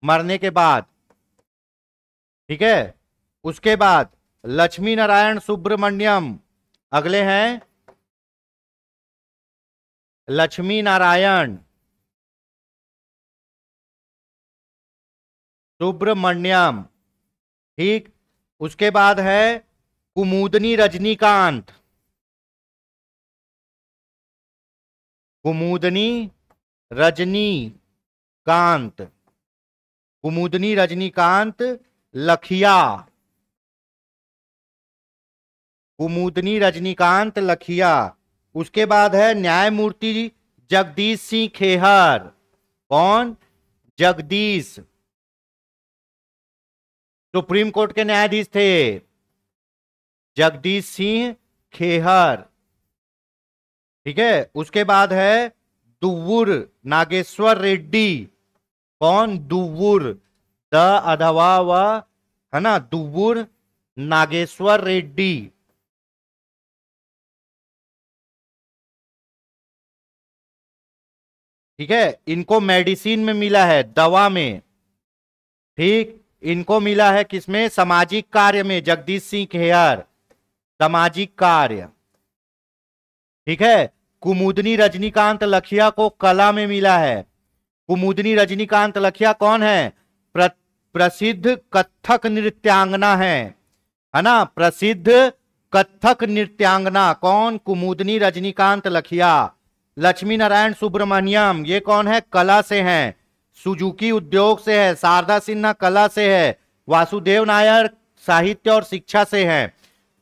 मरने के बाद, ठीक है। उसके बाद लक्ष्मी नारायण सुब्रमण्यम, अगले हैं लक्ष्मी नारायण सुब्रमण्यम, ठीक। उसके बाद है कुमुदनी रजनीकांत, कुमुदनी रजनीकांत, कुमुदनी रजनीकांत लखिया, कुमुदनी रजनीकांत लखिया। उसके बाद है न्यायमूर्ति जगदीश सिंह खेहर। कौन? जगदीश, सुप्रीम कोर्ट के न्यायाधीश थे, जगदीश सिंह खेहर, ठीक है। उसके बाद है दुव्वूर नागेश्वर रेड्डी। कौन? दुव्वूर, द अधवा व, है ना, दुव्वूर नागेश्वर रेड्डी, ठीक है। इनको मेडिसिन में मिला है, दवा में, ठीक। इनको मिला है किसमें? सामाजिक कार्य में, जगदीश सिंह खेहर, सामाजिक कार्य, ठीक है। कुमुदनी रजनीकांत लखिया को कला में मिला है। कुमुदनी रजनीकांत लखिया कौन है? प्रसिद्ध कथक नृत्यांगना है ना, प्रसिद्ध कथक नृत्यांगना। कौन? कुमुदनी रजनीकांत लखिया। लक्ष्मी नारायण सुब्रमण्यम, ये कौन है? कला से हैं, सुजुकी उद्योग से है। शारदा सिन्हा कला से है। वासुदेव नायर साहित्य और शिक्षा से हैं।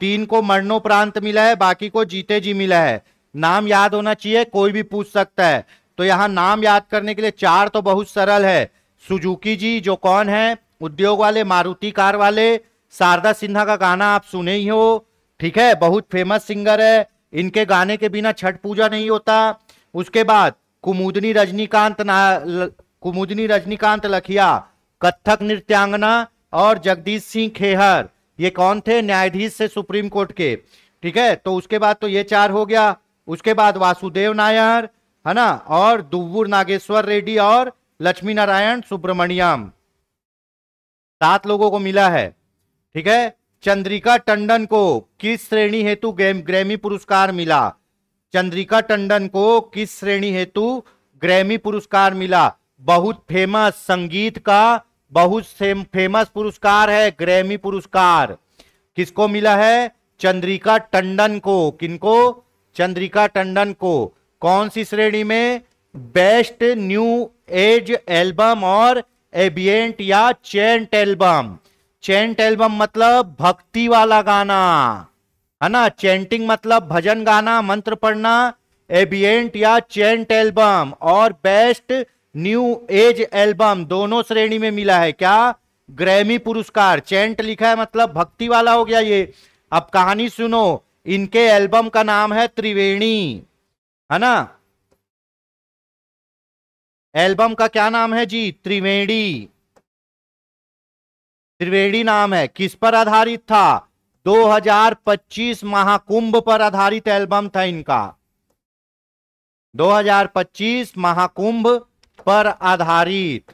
तीन को मरणोपरांत मिला है, बाकी को जीते जी मिला है। नाम याद होना चाहिए, कोई भी पूछ सकता है। तो यहां नाम याद करने के लिए चार तो बहुत सरल है। सुजुकी जी जो कौन है? उद्योग वाले, मारुति कार वाले। शारदा सिन्हा का गाना आप सुने ही हो, ठीक है, बहुत फेमस सिंगर है। इनके गाने के बिना छठ पूजा नहीं होता। उसके बाद कुमुदनी रजनीकांत लखिया कथक नृत्यांगना, और जगदीश सिंह खेहर, ये कौन थे? न्यायाधीश से सुप्रीम कोर्ट के, ठीक है। तो उसके बाद तो ये चार हो गया। उसके बाद वासुदेव नायर, है ना, और दुव्वूर नागेश्वर रेड्डी और लक्ष्मी नारायण सुब्रमण्यम, 7 लोगों को मिला है, ठीक है। चंद्रिका टंडन को किस श्रेणी हेतु ग्रैमी पुरस्कार मिला? चंद्रिका टंडन को किस श्रेणी हेतु ग्रैमी पुरस्कार मिला? बहुत फेमस संगीत का बहुत फेमस पुरस्कार है ग्रैमी पुरस्कार। किसको मिला है? चंद्रिका टंडन को। किनको? चंद्रिका टंडन को। कौन सी श्रेणी में? बेस्ट न्यू एज एल्बम और एबिएंट या चेंट एल्बम। चेंट एल्बम मतलब भक्ति वाला गाना, है ना, चेंटिंग मतलब भजन गाना, मंत्र पढ़ना। एबिएंट या चेंट एल्बम और बेस्ट न्यू एज एल्बम दोनों श्रेणी में मिला है क्या? ग्रैमी पुरस्कार। चेंट लिखा है मतलब भक्ति वाला हो गया ये। अब कहानी सुनो, इनके एल्बम का नाम है त्रिवेणी, है ना। एल्बम का क्या नाम है जी? त्रिवेणी। त्रिवेणी नाम है। किस पर आधारित था? 2025 महाकुंभ पर आधारित एल्बम था इनका। 2025 महाकुंभ पर आधारित,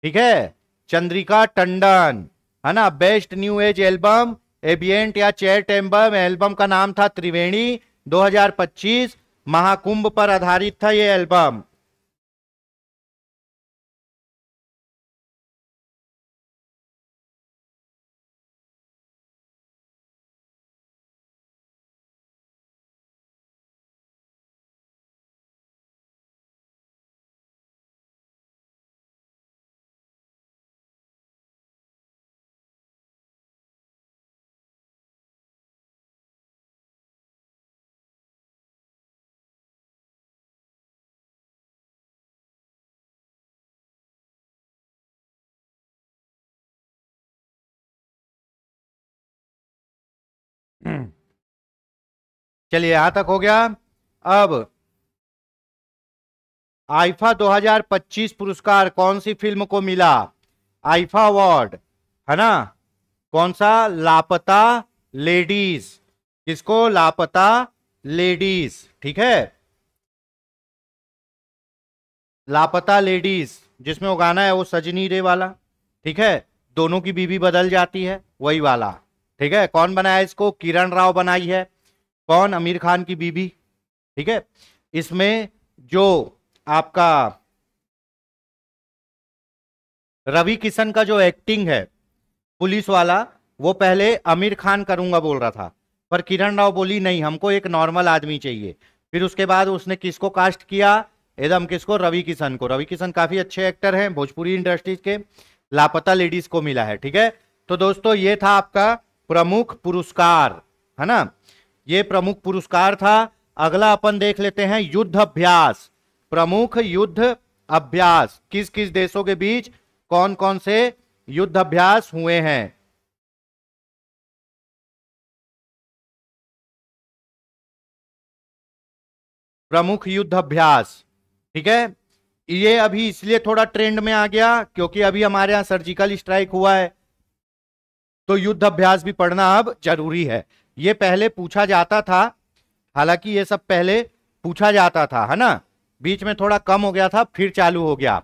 ठीक है। चंद्रिका टंडन, है ना। बेस्ट न्यू एज एल्बम, एबिएंट या चैट एल्बम, एल्बम का नाम था त्रिवेणी। 2025 महाकुंभ पर आधारित था ये एल्बम। चलिए यहां तक हो गया। अब आईफा 2025 पुरस्कार कौन सी फिल्म को मिला? आईफा अवार्ड है ना, कौन सा, लापता लेडीज, किसको, लापता लेडीज, ठीक है, लापता लेडीज, जिसमें वो गाना है वो सजनी रे वाला, ठीक है, दोनों की बीवी बदल जाती है, वही वाला, ठीक है। कौन बनाया इसको, किरण राव बनाई है, कौन, आमिर खान की बीबी, ठीक है। इसमें जो आपका रवि किशन का जो एक्टिंग है पुलिस वाला, वो पहले आमिर खान करूंगा बोल रहा था, पर किरण राव बोली नहीं, हमको एक नॉर्मल आदमी चाहिए। फिर उसके बाद उसने किसको कास्ट किया, एकदम किसको, रवि किशन को। रवि किशन काफी अच्छे एक्टर हैं भोजपुरी इंडस्ट्रीज के, लापता लेडीज को मिला है, ठीक है। तो दोस्तों ये था आपका प्रमुख पुरस्कार, है ना, ये प्रमुख पुरस्कार था। अगला अपन देख लेते हैं युद्ध अभ्यास, प्रमुख युद्ध अभ्यास, किस किस देशों के बीच कौन कौन से युद्ध अभ्यास हुए हैं। प्रमुख युद्ध अभ्यास, ठीक है। ये अभी इसलिए थोड़ा ट्रेंड में आ गया क्योंकि अभी हमारे यहां सर्जिकल स्ट्राइक हुआ है, तो युद्ध अभ्यास भी पढ़ना अब जरूरी है। ये पहले पूछा जाता था, हालांकि ये सब पहले पूछा जाता था, है ना, बीच में थोड़ा कम हो गया था, फिर चालू हो गया।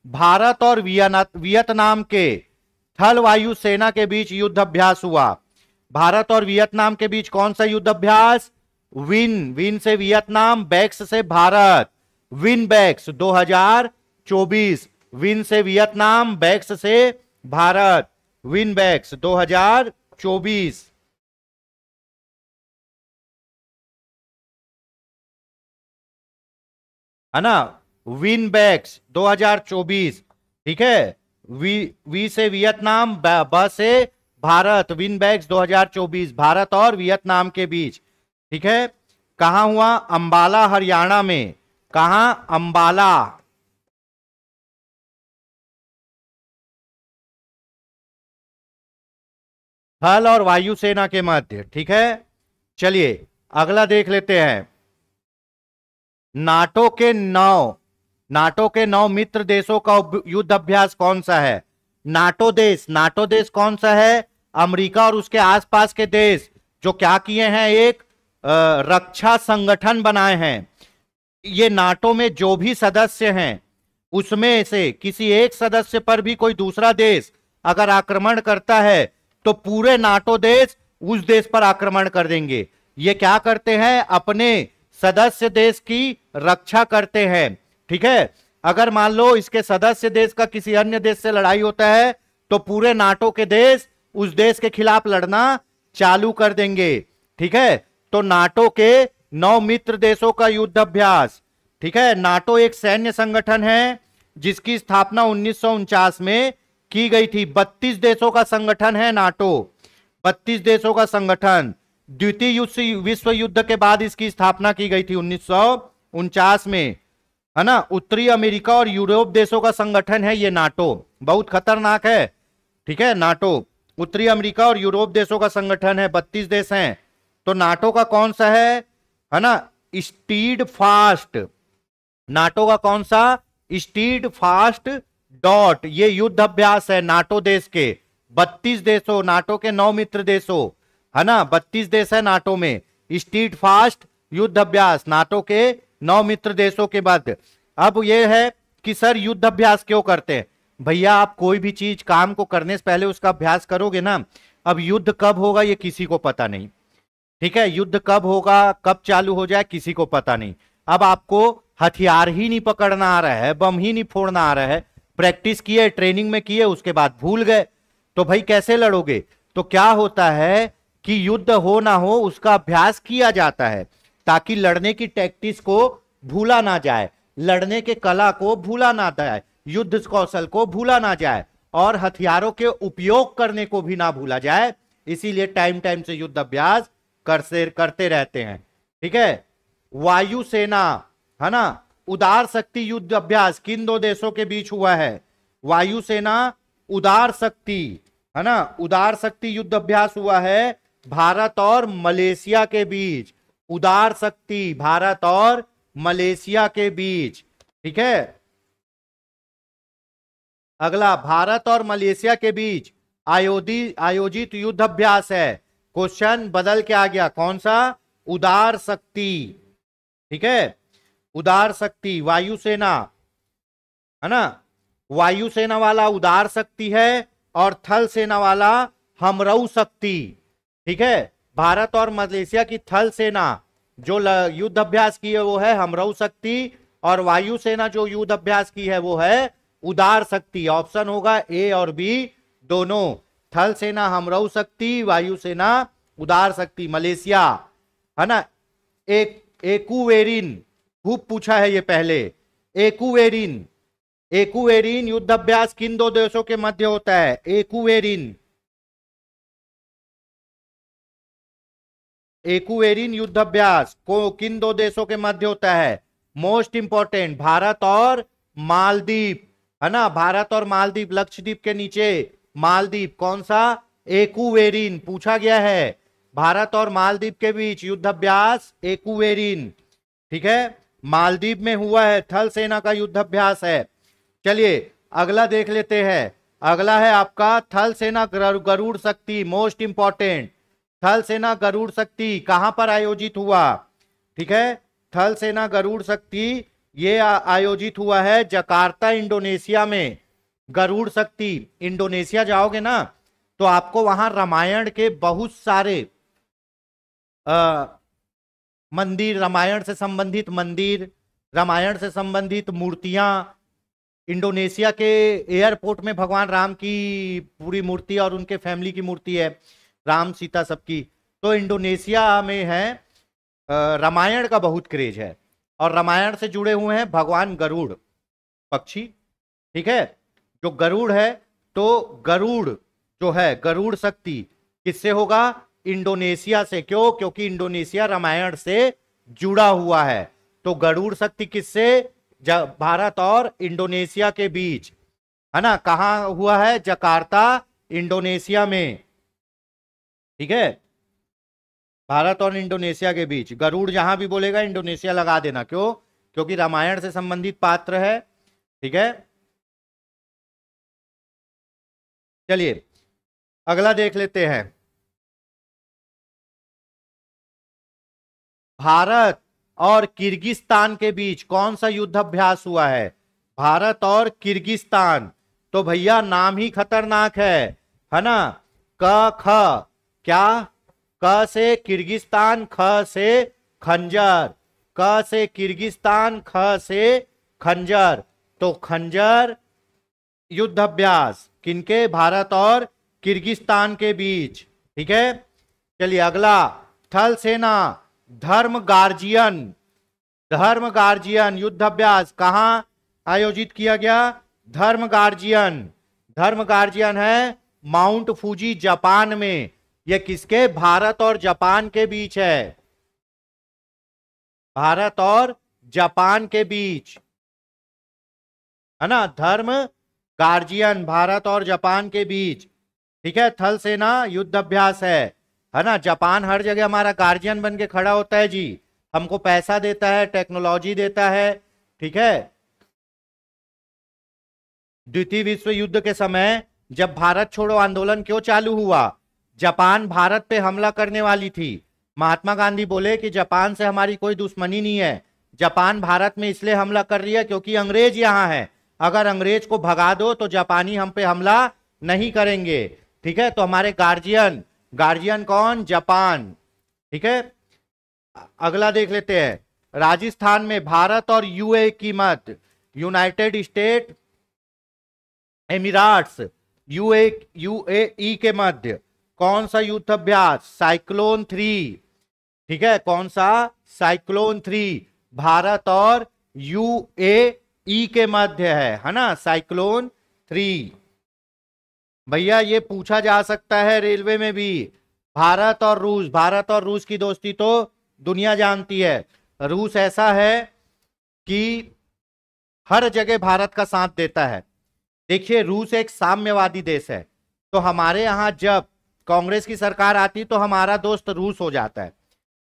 भारत और वियतनाम के थल वायु सेना के बीच युद्ध अभ्यास हुआ। भारत और वियतनाम के बीच कौन सा युद्ध अभ्यास, विन, विन से वियतनाम, बैक्स से भारत, विन बैक्स 2024, विन से वियतनाम, बैक्स से भारत, विन बैक्स 2024, है ना, विन बैक्स 2024, ठीक है। वी से वियतनाम, ब से भारत, विन बैक्स 2024, भारत और वियतनाम के बीच, ठीक है। कहां हुआ, अंबाला हरियाणा में, कहां, अंबाला, थल और वायुसेना के मध्य, ठीक है। चलिए अगला देख लेते हैं, नाटो के नौ, नाटो के 9 मित्र देशों का युद्ध अभ्यास कौन सा है। नाटो देश, नाटो देश कौन सा है, अमेरिका और उसके आसपास के देश जो क्या किए हैं, एक रक्षा संगठन बनाए हैं। ये नाटो में जो भी सदस्य हैं उसमें से किसी एक सदस्य पर भी कोई दूसरा देश अगर आक्रमण करता है तो पूरे नाटो देश उस देश पर आक्रमण कर देंगे। ये क्या करते हैं, अपने सदस्य देश की रक्षा करते हैं, ठीक है। अगर मान लो इसके सदस्य देश का किसी अन्य देश से लड़ाई होता है तो पूरे नाटो के देश उस देश के खिलाफ लड़ना चालू कर देंगे, ठीक है। तो नाटो के 9 मित्र देशों का युद्ध अभ्यास, ठीक है। नाटो एक सैन्य संगठन है जिसकी स्थापना 1949 में की गई थी। 32 देशों का संगठन है नाटो, 32 देशों का संगठन। द्वितीय विश्व युद्ध के बाद इसकी स्थापना की गई थी 1949 में, है ना। उत्तरी अमेरिका और यूरोप देशों का संगठन है ये नाटो, बहुत खतरनाक है, ठीक है। नाटो उत्तरी अमेरिका और यूरोप देशों का संगठन है, 32 देश हैं। तो नाटो का कौन सा है ना, स्टीड फास्ट, नाटो का कौन सा, स्टीड फास्ट डॉट, ये युद्ध अभ्यास है नाटो देश के, 32 देशों, नाटो के 9 मित्र देशों, है ना, 32 देश है नाटो में। स्टीड फास्ट युद्ध अभ्यास नाटो के 9 मित्र देशों के बाद। अब यह है कि सर युद्ध अभ्यास क्यों करते हैं, भैया आप कोई भी चीज काम को करने से पहले उसका अभ्यास करोगे ना। अब युद्ध कब होगा ये किसी को पता नहीं, ठीक है, युद्ध कब होगा, कब चालू हो जाए किसी को पता नहीं। अब आपको हथियार ही नहीं पकड़ना आ रहा है, बम ही नहीं फोड़ना आ रहा है, प्रैक्टिस किए, ट्रेनिंग में किए, उसके बाद भूल गए, तो भाई कैसे लड़ोगे। तो क्या होता है कि युद्ध हो ना हो उसका अभ्यास किया जाता है ताकि लड़ने की टैक्टिस को भूला ना जाए, लड़ने के कला को भूला ना जाए, युद्ध कौशल को भूला ना जाए और हथियारों के उपयोग करने को भी ना भूला जाए। इसीलिए टाइम टाइम से युद्ध अभ्यास करते रहते हैं, ठीक है। वायुसेना, है ना, उदार शक्ति युद्ध अभ्यास किन 2 देशों के बीच हुआ है, वायुसेना उदार शक्ति, है ना, उदार शक्ति युद्ध अभ्यास हुआ है भारत और मलेशिया के बीच, उदार शक्ति भारत और मलेशिया के बीच, ठीक है। अगला, भारत और मलेशिया के बीच आयोजित युद्ध अभ्यास है। क्वेश्चन बदल के आ गया, कौन सा? उदार शक्ति। ठीक है, उदार शक्ति वायुसेना, है ना, वायुसेना वाला उदार शक्ति है और थल सेना वाला हमरऊ शक्ति। ठीक है, भारत और मलेशिया की थल सेना जो युद्ध अभ्यास की है वो है हमरऊ शक्ति, और वायुसेना जो युद्ध अभ्यास की है वो है उदार शक्ति। ऑप्शन होगा ए और बी दोनों, थल सेना हमरऊ शक्ति, वायुसेना उदार शक्ति। मलेशिया, है ना। एकुवेरिन खूब पूछा है ये पहले। एकुवेरिन, एकुवेरिन युद्ध अभ्यास किन दो देशों के मध्य होता है? एकुवेरिन, एकुवेरिन युद्ध अभ्यास को किन दो देशों के मध्य होता है? मोस्ट इंपॉर्टेंट, भारत और मालदीव, है ना, भारत और मालदीव, लक्षद्वीप के नीचे मालदीव। कौन सा? एकुवेरिन पूछा गया है, भारत और मालदीव के बीच युद्ध अभ्यास एकुवेरिन। ठीक है, मालदीव में हुआ है, थल सेना का युद्ध अभ्यास है। चलिए अगला देख लेते हैं। अगला है आपका थल सेना गरुड़ शक्ति, मोस्ट इंपॉर्टेंट। थल सेना गरुड़ शक्ति कहां पर आयोजित हुआ? ठीक है, थल सेना गरुड़ शक्ति ये आयोजित हुआ है जकार्ता, इंडोनेशिया में। गरुड़ शक्ति, इंडोनेशिया जाओगे ना तो आपको वहां रामायण के बहुत सारे मंदिर, रामायण से संबंधित मंदिर, रामायण से संबंधित मूर्तियां, इंडोनेशिया के एयरपोर्ट में भगवान राम की पूरी मूर्ति और उनके फैमिली की मूर्ति है, राम सीता सबकी। तो इंडोनेशिया में है, रामायण का बहुत क्रेज है और रामायण से जुड़े हुए हैं भगवान गरुड़ पक्षी। ठीक है, जो गरुड़ है, तो गरुड़ जो है गरुड़ शक्ति किससे होगा? इंडोनेशिया से। क्यों? क्योंकि इंडोनेशिया रामायण से जुड़ा हुआ है। तो गरुड़ शक्ति किससे? भारत और इंडोनेशिया के बीच, है ना। कहां हुआ है? जकार्ता, इंडोनेशिया में। ठीक है, भारत और इंडोनेशिया के बीच। गरुड़ जहां भी बोलेगा इंडोनेशिया लगा देना। क्यों? क्योंकि रामायण से संबंधित पात्र है। ठीक है, चलिए अगला देख लेते हैं। भारत और किर्गिस्तान के बीच कौन सा युद्ध अभ्यास हुआ है? भारत और किर्गिस्तान, तो भैया नाम ही खतरनाक है ना। क ख, क्या? क से किर्गिस्तान, ख से खंजर। क से किर्गिस्तान, ख से खंजर। तो खंजर युद्ध अभ्यास किनके? भारत और किर्गिस्तान के बीच। ठीक है, चलिए अगला, थल सेना धर्म गार्जियन, धर्म गार्जियन युद्ध अभ्यास कहां आयोजित किया गया? धर्म गार्जियन, धर्म गार्जियन है माउंट फूजी, जापान में। यह किसके? भारत और जापान के बीच है, भारत और जापान के बीच, है ना। धर्म गार्जियन भारत और जापान के बीच। ठीक है, थल सेना युद्ध अभ्यास है ना। जापान हर जगह हमारा गार्जियन बन के खड़ा होता है जी, हमको पैसा देता है, टेक्नोलॉजी देता है। ठीक है, द्वितीय विश्व युद्ध के समय जब भारत छोड़ो आंदोलन क्यों चालू हुआ? जापान भारत पे हमला करने वाली थी। महात्मा गांधी बोले कि जापान से हमारी कोई दुश्मनी नहीं है, जापान भारत में इसलिए हमला कर रही है क्योंकि अंग्रेज यहां है, अगर अंग्रेज को भगा दो तो जापानी हम पे हमला नहीं करेंगे। ठीक है, तो हमारे गार्जियन, गार्जियन कौन? जापान। ठीक है, अगला देख लेते हैं। राजस्थान में भारत और यूए की मध्य, यूनाइटेड स्टेट एमिराट्स, यूएई के मध्य कौन सा युद्ध अभ्यास? साइक्लोन 3। ठीक है, कौन सा? साइक्लोन 3 भारत और यूएई के मध्य है ना, साइक्लोन 3। भैया ये पूछा जा सकता है रेलवे में भी। भारत और रूस, भारत और रूस की दोस्ती तो दुनिया जानती है। रूस ऐसा है कि हर जगह भारत का साथ देता है। देखिए रूस एक साम्यवादी देश है, तो हमारे यहां जब कांग्रेस की सरकार आती तो हमारा दोस्त रूस हो जाता है,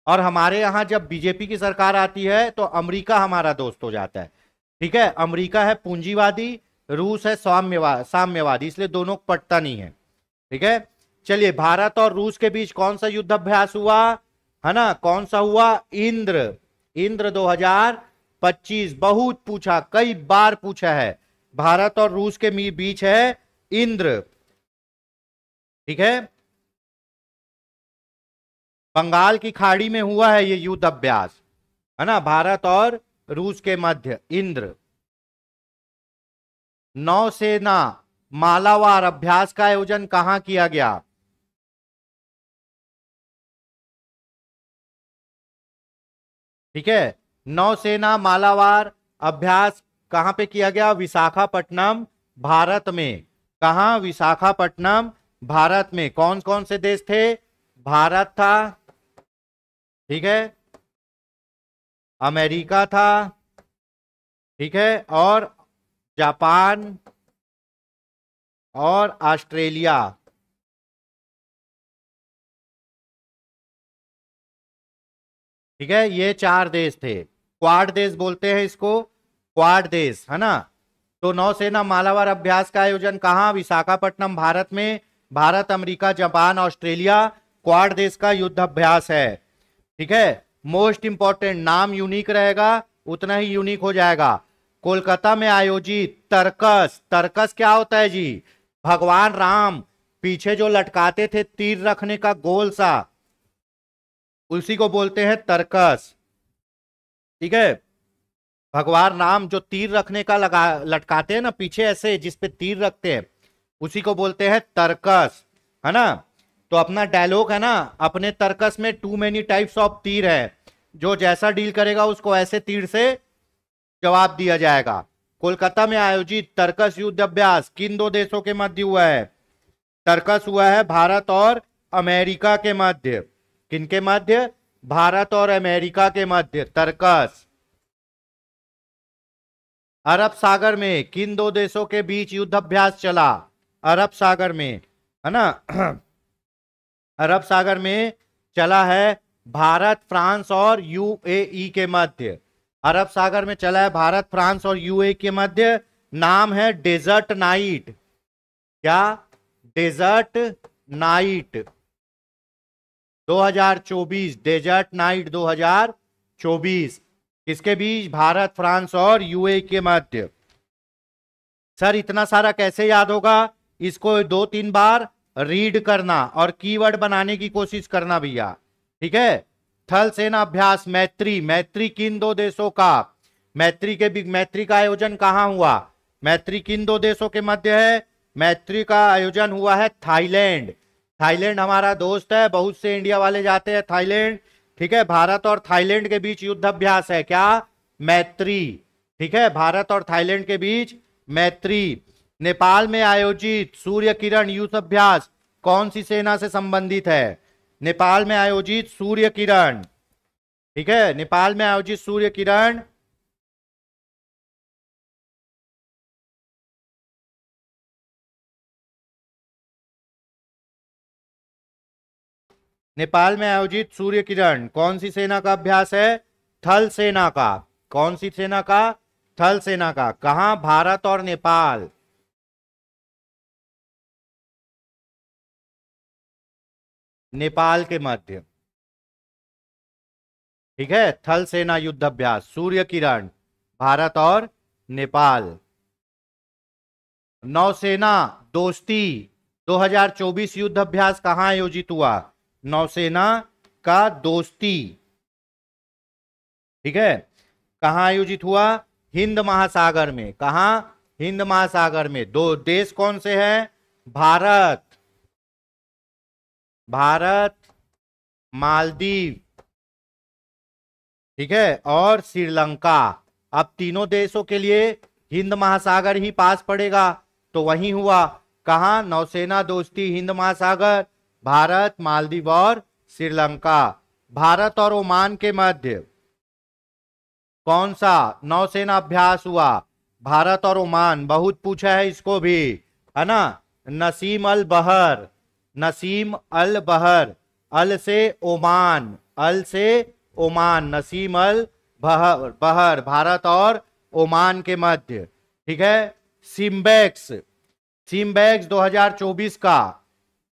और हमारे यहां जब बीजेपी की सरकार आती है तो अमेरिका हमारा दोस्त हो जाता है। ठीक है, अमेरिका है पूंजीवादी, रूस है साम्यवादी, इसलिए दोनों पटता नहीं है। ठीक है। चलिए, भारत और रूस के बीच कौन सा युद्ध अभ्यास हुआ, है ना, कौन सा हुआ, इंद्र। इंद्र 2025 बहुत पूछा, कई बार पूछा है। भारत और रूस के बीच है इंद्र। ठीक है, बंगाल की खाड़ी में हुआ है ये युद्ध अभ्यास, है ना, भारत और रूस के मध्य, इंद्र। नौसेना मालावार अभ्यास का आयोजन कहां किया गया? ठीक है, नौसेना मालावार अभ्यास कहां पे किया गया? विशाखापट्टनम, भारत में। कहां? विशाखापट्टनम, भारत में। कौन कौन से देश थे? भारत था, ठीक है, अमेरिका था, ठीक है, और जापान और ऑस्ट्रेलिया। ठीक है, ये 4 देश थे। क्वाड देश बोलते हैं इसको, क्वाड देश, है ना। तो नौसेना मालाबार अभ्यास का आयोजन कहां? विशाखापट्टनम, भारत में। Bharat, America, Japan, Australia, quad देश का युद्ध अभ्यास है। ठीक है, मोस्ट इंपॉर्टेंट, नाम यूनिक रहेगा उतना ही यूनिक हो जाएगा। कोलकाता में आयोजित तर्कस। तर्कस क्या होता है जी? भगवान राम पीछे जो लटकाते थे तीर रखने का गोल सा, उसी को बोलते हैं तर्कस। ठीक है, भगवान राम जो तीर रखने का लटकाते हैं ना पीछे ऐसे, जिसपे तीर रखते हैं, उसी को बोलते हैं तर्कस, है ना। तो अपना डायलॉग है ना, अपने तर्कस में टू मेनी टाइप्स ऑफ तीर है, जो जैसा डील करेगा उसको ऐसे तीर से जवाब दिया जाएगा। कोलकाता में आयोजित तर्कस युद्ध अभ्यास किन 2 देशों के मध्य हुआ है? तर्कस हुआ है भारत और अमेरिका के मध्य। किनके मध्य? भारत और अमेरिका के मध्य, तर्कस। अरब सागर में किन 2 देशों के बीच युद्ध अभ्यास चला? अरब सागर में, है ना, अरब सागर में चला है भारत, फ्रांस और यूएई के मध्य। अरब सागर में चला है भारत, फ्रांस और यूएई के मध्य। नाम है डेजर्ट नाइट। क्या? Desert knight 2024, desert knight 2024। किसके बीच? भारत, फ्रांस और यूएई के मध्य। सर इतना सारा कैसे याद होगा? इसको 2-3 बार रीड करना और कीवर्ड बनाने की कोशिश करना भैया। ठीक है, थल सेना अभ्यास मैत्री। मैत्री किन 2 देशों का? मैत्री का आयोजन कहां हुआ? मैत्री किन 2 देशों के मध्य है? मैत्री का आयोजन हुआ है थाईलैंड। थाईलैंड हमारा दोस्त है, बहुत से इंडिया वाले जाते हैं थाईलैंड। ठीक है, भारत और थाईलैंड के बीच युद्ध अभ्यास है, क्या? मैत्री। ठीक है, भारत और थाईलैंड के बीच मैत्री। नेपाल में आयोजित सूर्य किरण युद्ध अभ्यास कौन सी सेना से संबंधित है? नेपाल में आयोजित सूर्य किरण, ठीक है, नेपाल में आयोजित सूर्य किरण नेपाल में आयोजित सूर्य किरण कौन सी सेना का अभ्यास है? थल सेना का। कौन सी सेना का? थल सेना का। कहां? भारत और नेपाल, नेपाल के मध्य। ठीक है, थल सेना युद्ध अभ्यास सूर्य किरण, भारत और नेपाल। नौसेना दोस्ती 2024 युद्ध अभ्यास कहां आयोजित हुआ? नौसेना का दोस्ती, ठीक है, कहां आयोजित हुआ? हिंद महासागर में। कहां? हिंद महासागर में। 2 देश कौन से हैं? भारत, भारत, मालदीव, ठीक है, और श्रीलंका। अब तीनों देशों के लिए हिंद महासागर ही पास पड़ेगा, तो वहीं हुआ। कहां? नौसेना दोस्ती, हिंद महासागर, भारत, मालदीव और श्रीलंका। भारत और ओमान के मध्य कौन सा नौसेना अभ्यास हुआ? भारत और ओमान, बहुत पूछा है इसको भी, है ना। नसीम अल बहर, नसीम अल बहर, अल से ओमान, अल से ओमान, नसीम अल बहर, भारत और ओमान के मध्य। ठीक है, सिम्बेक्स, सिम्बेक्स 2024 का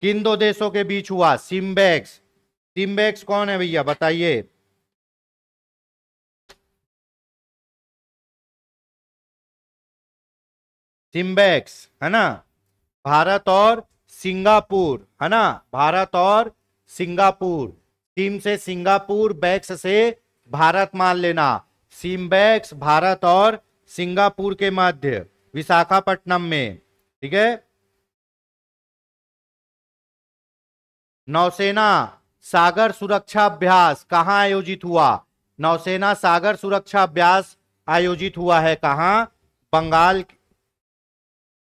किन दो देशों के बीच हुआ? सिम्बेक्स। सिम्बेक्स कौन है भैया बताइए? सिम्बेक्स है ना, भारत और सिंगापुर है ना, भारत और सिंगापुर। सिम से सिंगापुर, बैक्स से भारत मान लेना। सिम्बेक्स भारत और सिंगापुर के मध्य, विशाखापट्टनम में। ठीक है। नौसेना सागर सुरक्षा अभ्यास कहां आयोजित हुआ? नौसेना सागर सुरक्षा अभ्यास आयोजित हुआ है कहां? बंगाल,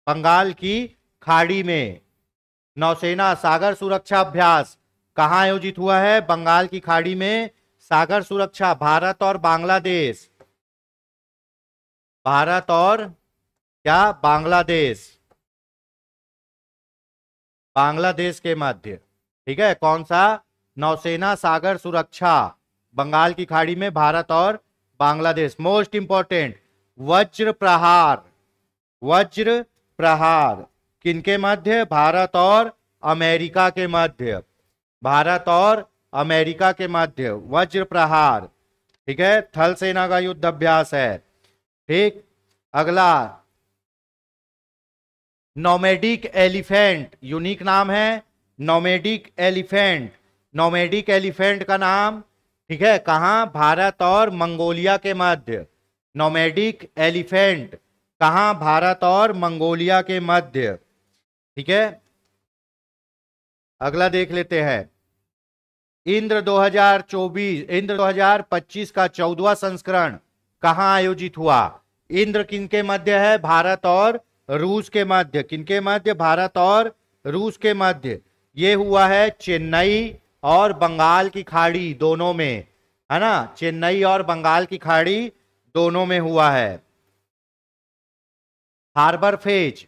बंगाल की खाड़ी में। नौसेना सागर सुरक्षा अभ्यास कहां आयोजित हुआ है? बंगाल की खाड़ी में। सागर सुरक्षा, भारत और बांग्लादेश, भारत और क्या? बांग्लादेश, बांग्लादेश के मध्य। ठीक है, कौन सा? नौसेना सागर सुरक्षा, बंगाल की खाड़ी में, भारत और बांग्लादेश। मोस्ट इंपॉर्टेंट, वज्र प्रहार, वज्र प्रहार किनके मध्य? भारत और अमेरिका के मध्य, भारत और अमेरिका के मध्य वज्र प्रहार। ठीक है, थल सेना का युद्ध अभ्यास है। ठीक, अगला नोमैडिक एलिफेंट, यूनिक नाम है नोमैडिक एलिफेंट। नोमैडिक एलिफेंट का नाम, ठीक है, कहां? भारत और मंगोलिया के मध्य। नोमैडिक एलिफेंट कहां? भारत और मंगोलिया के मध्य। ठीक है, अगला देख लेते हैं। इंद्र 2024, इंद्र 2025 का 14वां संस्करण कहां आयोजित हुआ? इंद्र किनके मध्य है? भारत और रूस के मध्य। किनके मध्य? भारत और रूस के मध्य। ये हुआ है चेन्नई और बंगाल की खाड़ी दोनों में, है ना, चेन्नई और बंगाल की खाड़ी दोनों में हुआ है। हार्बर फेज,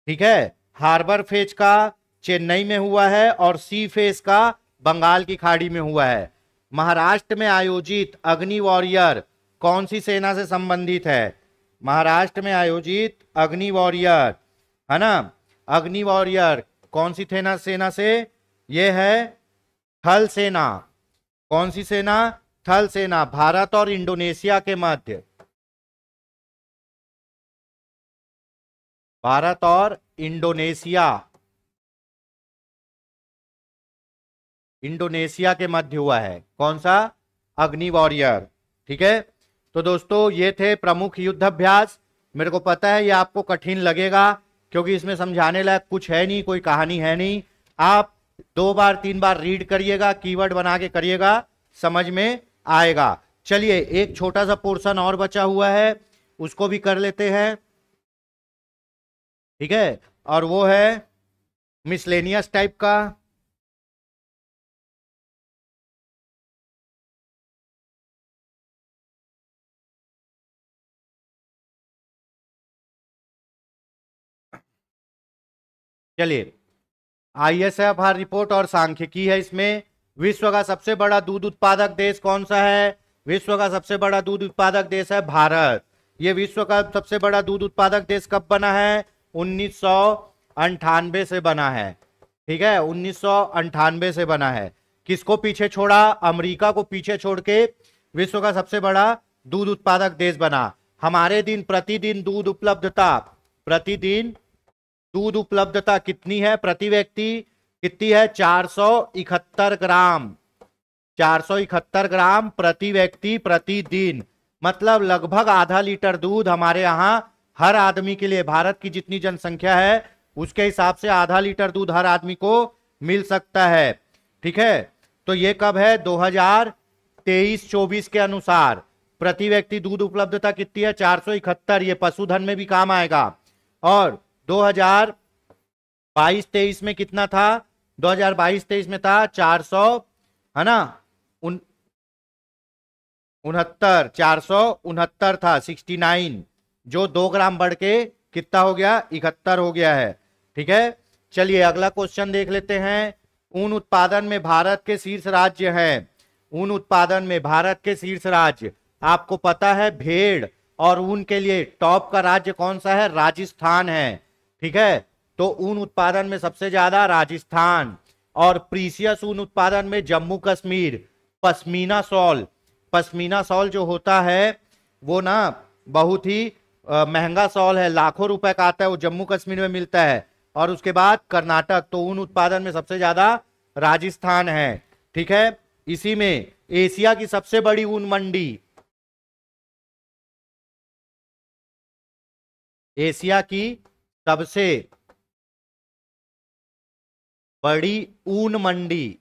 ठीक है, हार्बर फेज का चेन्नई में हुआ है और सी फेज का बंगाल की खाड़ी में हुआ है। महाराष्ट्र में आयोजित अग्नि वॉरियर कौन सी सेना से संबंधित है? महाराष्ट्र में आयोजित अग्नि वॉरियर, है ना, अग्नि वॉरियर कौन सी सेना से? यह है थल सेना। कौन सी सेना? थल सेना, भारत और इंडोनेशिया के मध्य, भारत और इंडोनेशिया, इंडोनेशिया के मध्य हुआ है। कौन सा? अग्नि वॉरियर। ठीक है, तो दोस्तों ये थे प्रमुख युद्ध अभ्यास। मेरे को पता है ये आपको कठिन लगेगा क्योंकि इसमें समझाने लायक कुछ है नहीं, कोई कहानी है नहीं। आप 2 बार 3 बार रीड करिएगा, कीवर्ड बना के करिएगा, समझ में आएगा। चलिए एक छोटा सा पोर्शन और बचा हुआ है, उसको भी कर लेते हैं। ठीक है, और वो है मिसलेनियस टाइप का। चलिए, आईएसएफआर रिपोर्ट और सांख्यिकी है इसमें। विश्व का सबसे बड़ा दूध उत्पादक देश कौन सा है? विश्व का सबसे बड़ा दूध उत्पादक देश है भारत। ये विश्व का सबसे बड़ा दूध उत्पादक देश कब बना है? 1998 से बना है। ठीक है, 1998 से बना है। किसको पीछे छोड़ा? अमेरिका को पीछे छोड़ के विश्व का सबसे बड़ा दूध उत्पादक देश बना। हमारे दिन प्रतिदिन दूध उपलब्धता, प्रतिदिन दूध उपलब्धता कितनी है प्रति व्यक्ति? कितनी है? 471 ग्राम, 471 ग्राम प्रति व्यक्ति प्रतिदिन। मतलब लगभग आधा लीटर दूध हमारे यहाँ हर आदमी के लिए, भारत की जितनी जनसंख्या है उसके हिसाब से आधा लीटर दूध हर आदमी को मिल सकता है। ठीक है, तो ये कब है? 2023-24 के अनुसार प्रति व्यक्ति दूध उपलब्धता कितनी है? 471। ये पशुधन में भी काम आएगा। और 2022-23 में कितना था? 2022-23 में था 400, है ना, 69, 469 था, 69, जो 2 ग्राम बढ़ के कितना हो गया? 71 हो गया है। ठीक है, चलिए अगला क्वेश्चन देख लेते हैं। ऊन उत्पादन में भारत के शीर्ष राज्य हैं। ऊन उत्पादन में भारत के शीर्ष राज्य आपको पता है, भेड़ और ऊन के लिए टॉप का राज्य कौन सा है? राजस्थान है। ठीक है, तो ऊन उत्पादन में सबसे ज्यादा राजस्थान, और प्रीसियस ऊन उत्पादन में जम्मू कश्मीर। पश्मीना शॉल जो होता है वो ना बहुत ही महंगा शॉल है, लाखों रुपए का आता है, वो जम्मू कश्मीर में मिलता है। और उसके बाद कर्नाटक, तो ऊन उत्पादन में सबसे ज्यादा राजस्थान है। ठीक है, इसी में एशिया की सबसे बड़ी ऊन मंडी, एशिया की सबसे बड़ी ऊन मंडी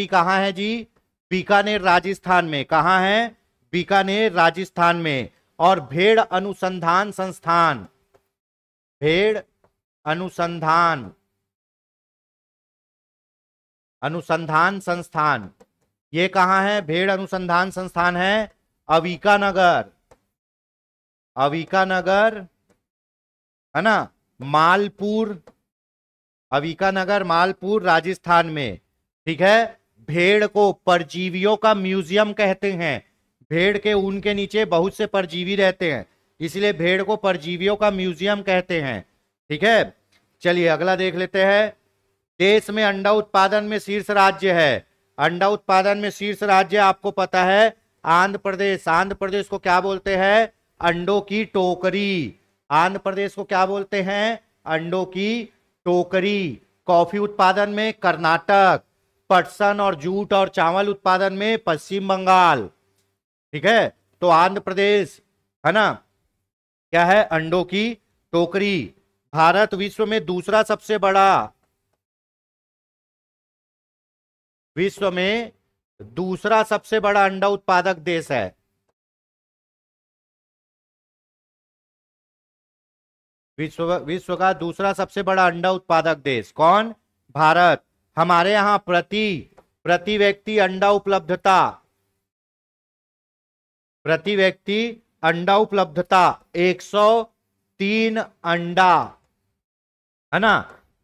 कहां है जी? बीकानेर राजस्थान में। कहां है? बीकानेर राजस्थान में। और भेड़ अनुसंधान अनुसंधान संस्थान, ये कहां है? भेड़ अनुसंधान संस्थान है अविका नगर है ना, अविका नगर मालपुर राजस्थान में। ठीक है, भेड़ को परजीवियों का म्यूजियम कहते हैं। भेड़ के ऊन के नीचे बहुत से परजीवी रहते हैं, इसलिए भेड़ को परजीवियों का म्यूजियम कहते हैं। ठीक है, चलिए अगला देख लेते हैं। देश में अंडा उत्पादन में शीर्ष राज्य है। अंडा उत्पादन में शीर्ष राज्य आपको पता है आंध्र प्रदेश। आंध्र प्रदेश को क्या बोलते हैं? अंडों की टोकरी। आंध्र प्रदेश को क्या बोलते हैं? अंडों की टोकरी। कॉफी उत्पादन में कर्नाटक। पटसन और जूट और चावल उत्पादन में पश्चिम बंगाल। ठीक है, तो आंध्र प्रदेश है ना, क्या है? अंडों की टोकरी। भारत विश्व में दूसरा सबसे बड़ा अंडा उत्पादक देश है। विश्व का दूसरा सबसे बड़ा अंडा उत्पादक देश कौन? भारत। हमारे यहां प्रति व्यक्ति अंडा उपलब्धता 103 अंडा है ना,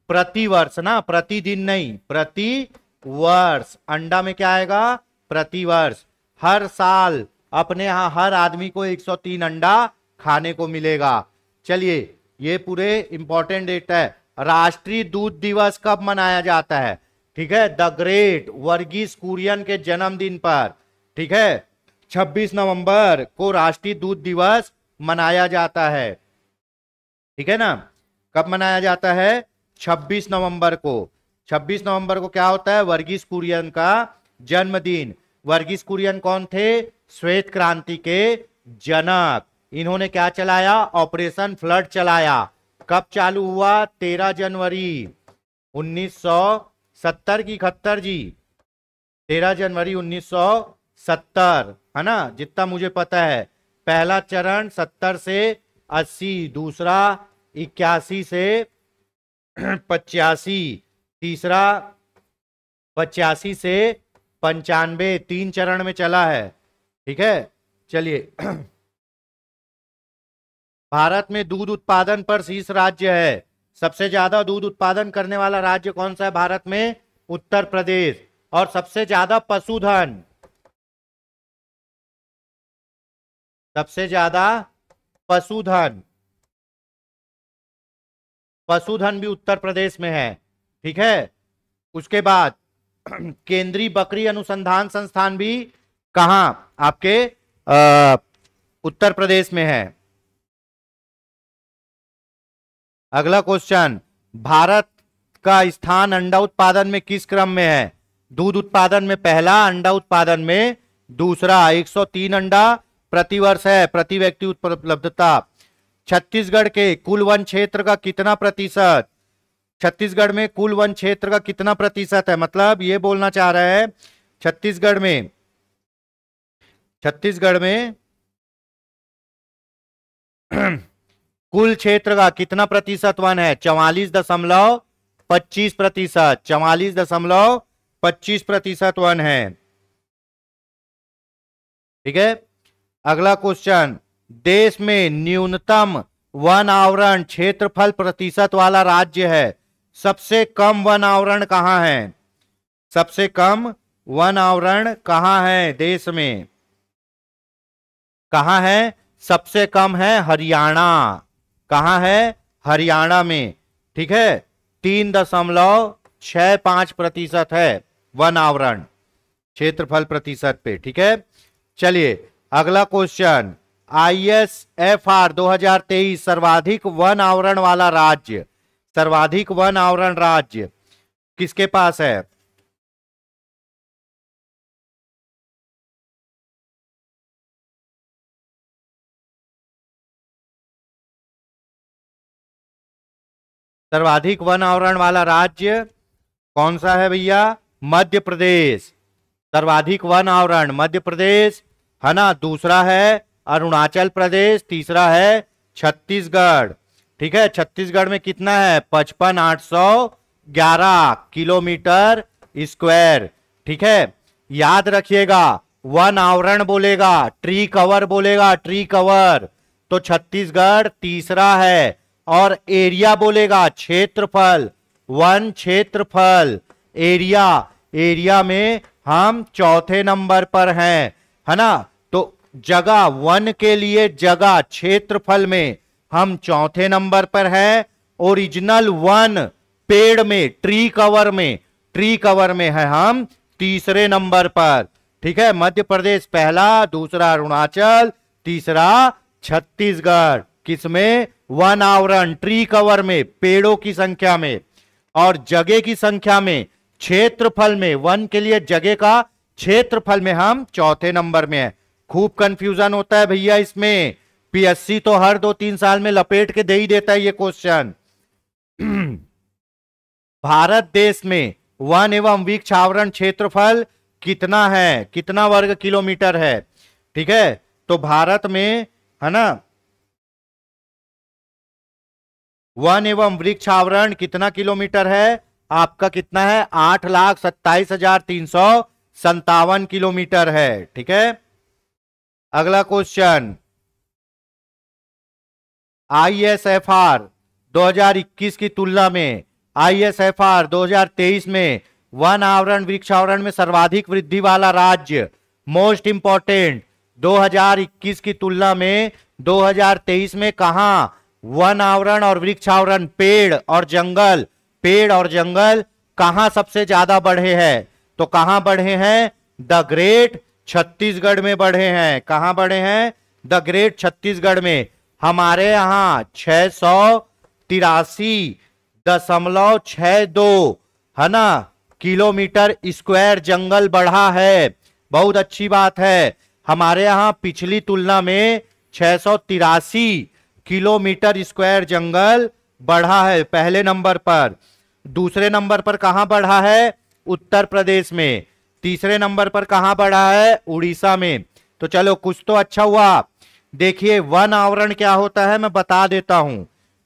प्रति वर्ष ना, प्रतिदिन नहीं, प्रति वर्ष। अंडा में क्या आएगा? प्रति वर्ष। हर साल अपने यहां हर आदमी को 103 अंडा खाने को मिलेगा। चलिए, ये पूरे इंपॉर्टेंट डेट है। राष्ट्रीय दूध दिवस कब मनाया जाता है? ठीक है, द ग्रेट वर्गीस कुरियन के जन्मदिन पर। ठीक है, 26 नवंबर को राष्ट्रीय दूध दिवस मनाया जाता है। ठीक है ना, कब मनाया जाता है? 26 नवंबर को। 26 नवंबर को क्या होता है? वर्गीस कुरियन का जन्मदिन। वर्गीस कुरियन कौन थे? श्वेत क्रांति के जनक। इन्होंने क्या चलाया? ऑपरेशन फ्लड चलाया। कब चालू हुआ? 13 जनवरी 1970 की 71 जी, 13 जनवरी 1970 है ना, जितना मुझे पता है। पहला चरण 70 से 80, दूसरा 81 से 85, तीसरा 85 से 95, 3 चरण में चला है। ठीक है, चलिए भारत में दूध उत्पादन पर शीर्ष राज्य है। सबसे ज्यादा दूध उत्पादन करने वाला राज्य कौन सा है भारत में? उत्तर प्रदेश। और सबसे ज्यादा पशुधन भी उत्तर प्रदेश में है। ठीक है, उसके बाद केंद्रीय बकरी अनुसंधान संस्थान भी कहां? आपके उत्तर प्रदेश में है। अगला क्वेश्चन, भारत का स्थान अंडा उत्पादन में किस क्रम में है? दूध उत्पादन में पहला, अंडा उत्पादन में दूसरा। 103 अंडा प्रति वर्ष है प्रति व्यक्ति उपलब्धता। छत्तीसगढ़ के कुल वन क्षेत्र का कितना प्रतिशत? छत्तीसगढ़ में कुल वन क्षेत्र का कितना प्रतिशत है? मतलब ये बोलना चाह रहा है छत्तीसगढ़ में कुल क्षेत्र का कितना प्रतिशत वन है? 44.25%। 44.25% वन है। ठीक है, अगला क्वेश्चन, देश में न्यूनतम वन आवरण क्षेत्रफल प्रतिशत वाला राज्य है। सबसे कम वन आवरण कहां है? सबसे कम वन आवरण कहां है देश में? कहां है? सबसे कम है हरियाणा। कहां है? हरियाणा में। ठीक है, 3.65% है वन आवरण क्षेत्रफल प्रतिशत पे। ठीक है, चलिए अगला क्वेश्चन, ISFR 2023 सर्वाधिक वन आवरण वाला राज्य, सर्वाधिक वन आवरण राज्य किसके पास है? सर्वाधिक वन आवरण वाला राज्य कौन सा है भैया? मध्य प्रदेश। सर्वाधिक वन आवरण मध्य प्रदेश है ना, दूसरा है अरुणाचल प्रदेश, तीसरा है छत्तीसगढ़। ठीक है, छत्तीसगढ़ में कितना है? 55,811 किलोमीटर स्क्वायर। ठीक है, याद रखिएगा, वन आवरण बोलेगा, ट्री कवर बोलेगा, ट्री कवर, तो छत्तीसगढ़ तीसरा है। और एरिया बोलेगा, क्षेत्रफल, वन क्षेत्रफल, एरिया, एरिया में हम चौथे नंबर पर हैं, है ना। तो जगह, वन के लिए जगह, क्षेत्रफल में हम चौथे नंबर पर हैं। ओरिजिनल वन, पेड़ में, ट्री कवर में, ट्री कवर में है हम तीसरे नंबर पर। ठीक है, मध्य प्रदेश पहला, दूसरा अरुणाचल, तीसरा छत्तीसगढ़। किसमें? वन आवरण, ट्री कवर में, पेड़ों की संख्या में, और जगह की संख्या में, क्षेत्रफल में, वन के लिए जगह का क्षेत्रफल में हम चौथे नंबर में है। खूब कंफ्यूजन होता है भैया इसमें, PSC तो हर 2-3 साल में लपेट के दे ही देता है ये क्वेश्चन। भारत देश में वन एवं वृक्ष आवरण क्षेत्रफल कितना है, कितना वर्ग किलोमीटर है? ठीक है, तो भारत में है ना, वन एवं वृक्ष आवरण कितना किलोमीटर है? आपका कितना है? 8,27,357 किलोमीटर है। ठीक है, अगला क्वेश्चन, ISFR 2021 की तुलना में ISFR 2023 में वन आवरण वृक्ष आवरण में सर्वाधिक वृद्धि वाला राज्य, मोस्ट इंपॉर्टेंट, 2021 की तुलना में 2023 में कहां वन आवरण और वृक्ष आवरण, पेड़ और जंगल, पेड़ और जंगल कहां सबसे ज्यादा बढ़े हैं? तो कहां बढ़े हैं? द ग्रेट छत्तीसगढ़ में बढ़े हैं। कहां बढ़े हैं? द ग्रेट छत्तीसगढ़ में। हमारे यहां 683.62 है ना किलोमीटर स्क्वायर जंगल बढ़ा है। बहुत अच्छी बात है, हमारे यहां पिछली तुलना में 683 किलोमीटर स्क्वायर जंगल बढ़ा है पहले नंबर पर। दूसरे नंबर पर कहां बढ़ा है? उत्तर प्रदेश में। तीसरे नंबर पर कहां बढ़ा है? उड़ीसा में। तो चलो कुछ तो अच्छा हुआ। देखिए वन आवरण क्या होता है मैं बता देता हूं।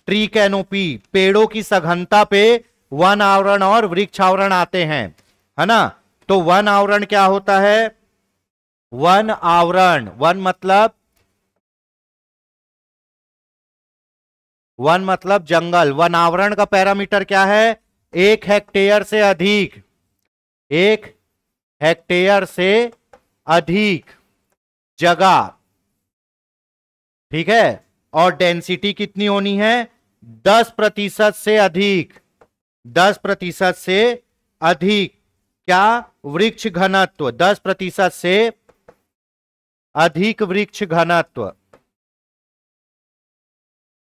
ट्री कैनोपी, पेड़ों की सघनता पे वन आवरण और वृक्ष आवरण आते हैं, है ना। तो वन आवरण क्या होता है? वन आवरण, वन मतलब जंगल। वन आवरण का पैरामीटर क्या है? 1 हेक्टेयर से अधिक, 1 हेक्टेयर से अधिक जगह। ठीक है, और डेंसिटी कितनी होनी है? 10% से अधिक, 10% से अधिक। क्या? वृक्ष घनत्व, 10% से अधिक वृक्ष घनत्व,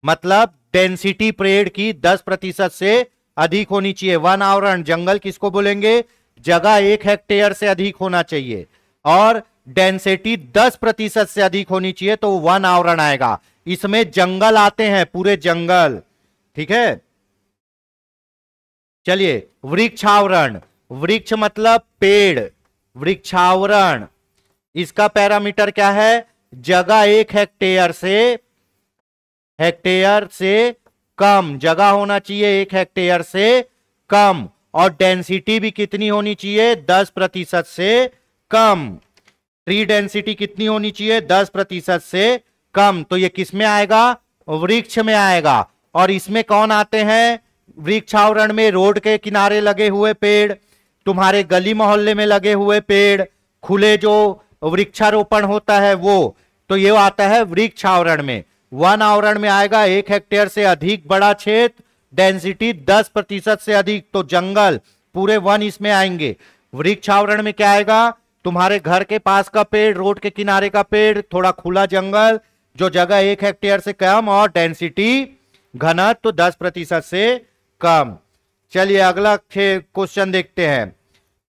मतलब डेंसिटी पेड़ की 10% से अधिक होनी चाहिए। वन आवरण, जंगल किसको बोलेंगे? जगह 1 हेक्टेयर से अधिक होना चाहिए और डेंसिटी 10% से अधिक होनी चाहिए, तो वन आवरण आएगा। इसमें जंगल आते हैं, पूरे जंगल। ठीक है, चलिए वृक्षावरण, वृक्ष मतलब पेड़, वृक्षावरण, इसका पैरामीटर क्या है? जगह 1 हेक्टेयर से कम जगह होना चाहिए, 1 हेक्टेयर से कम, और डेंसिटी भी कितनी होनी चाहिए? 10% से कम। ट्री डेंसिटी कितनी होनी चाहिए? 10% से कम। तो ये किस में आएगा? वृक्ष में आएगा। और इसमें कौन आते हैं? वृक्ष आवरण में रोड के किनारे लगे हुए पेड़, तुम्हारे गली मोहल्ले में लगे हुए पेड़, खुले जो वृक्षारोपण होता है वो, तो ये आता है वृक्ष आवरण में। वन आवरण में आएगा 1 हेक्टेयर से अधिक बड़ा क्षेत्र, डेंसिटी 10% से अधिक, तो जंगल पूरे वन इसमें आएंगे। वृक्ष आवरण में क्या आएगा, तुम्हारे घर के पास का पेड़, रोड के किनारे का पेड़, थोड़ा खुला जंगल जो जगह 1 हेक्टेयर से कम और डेंसिटी घनत्व तो 10% से कम। चलिए अगला क्वेश्चन देखते हैं।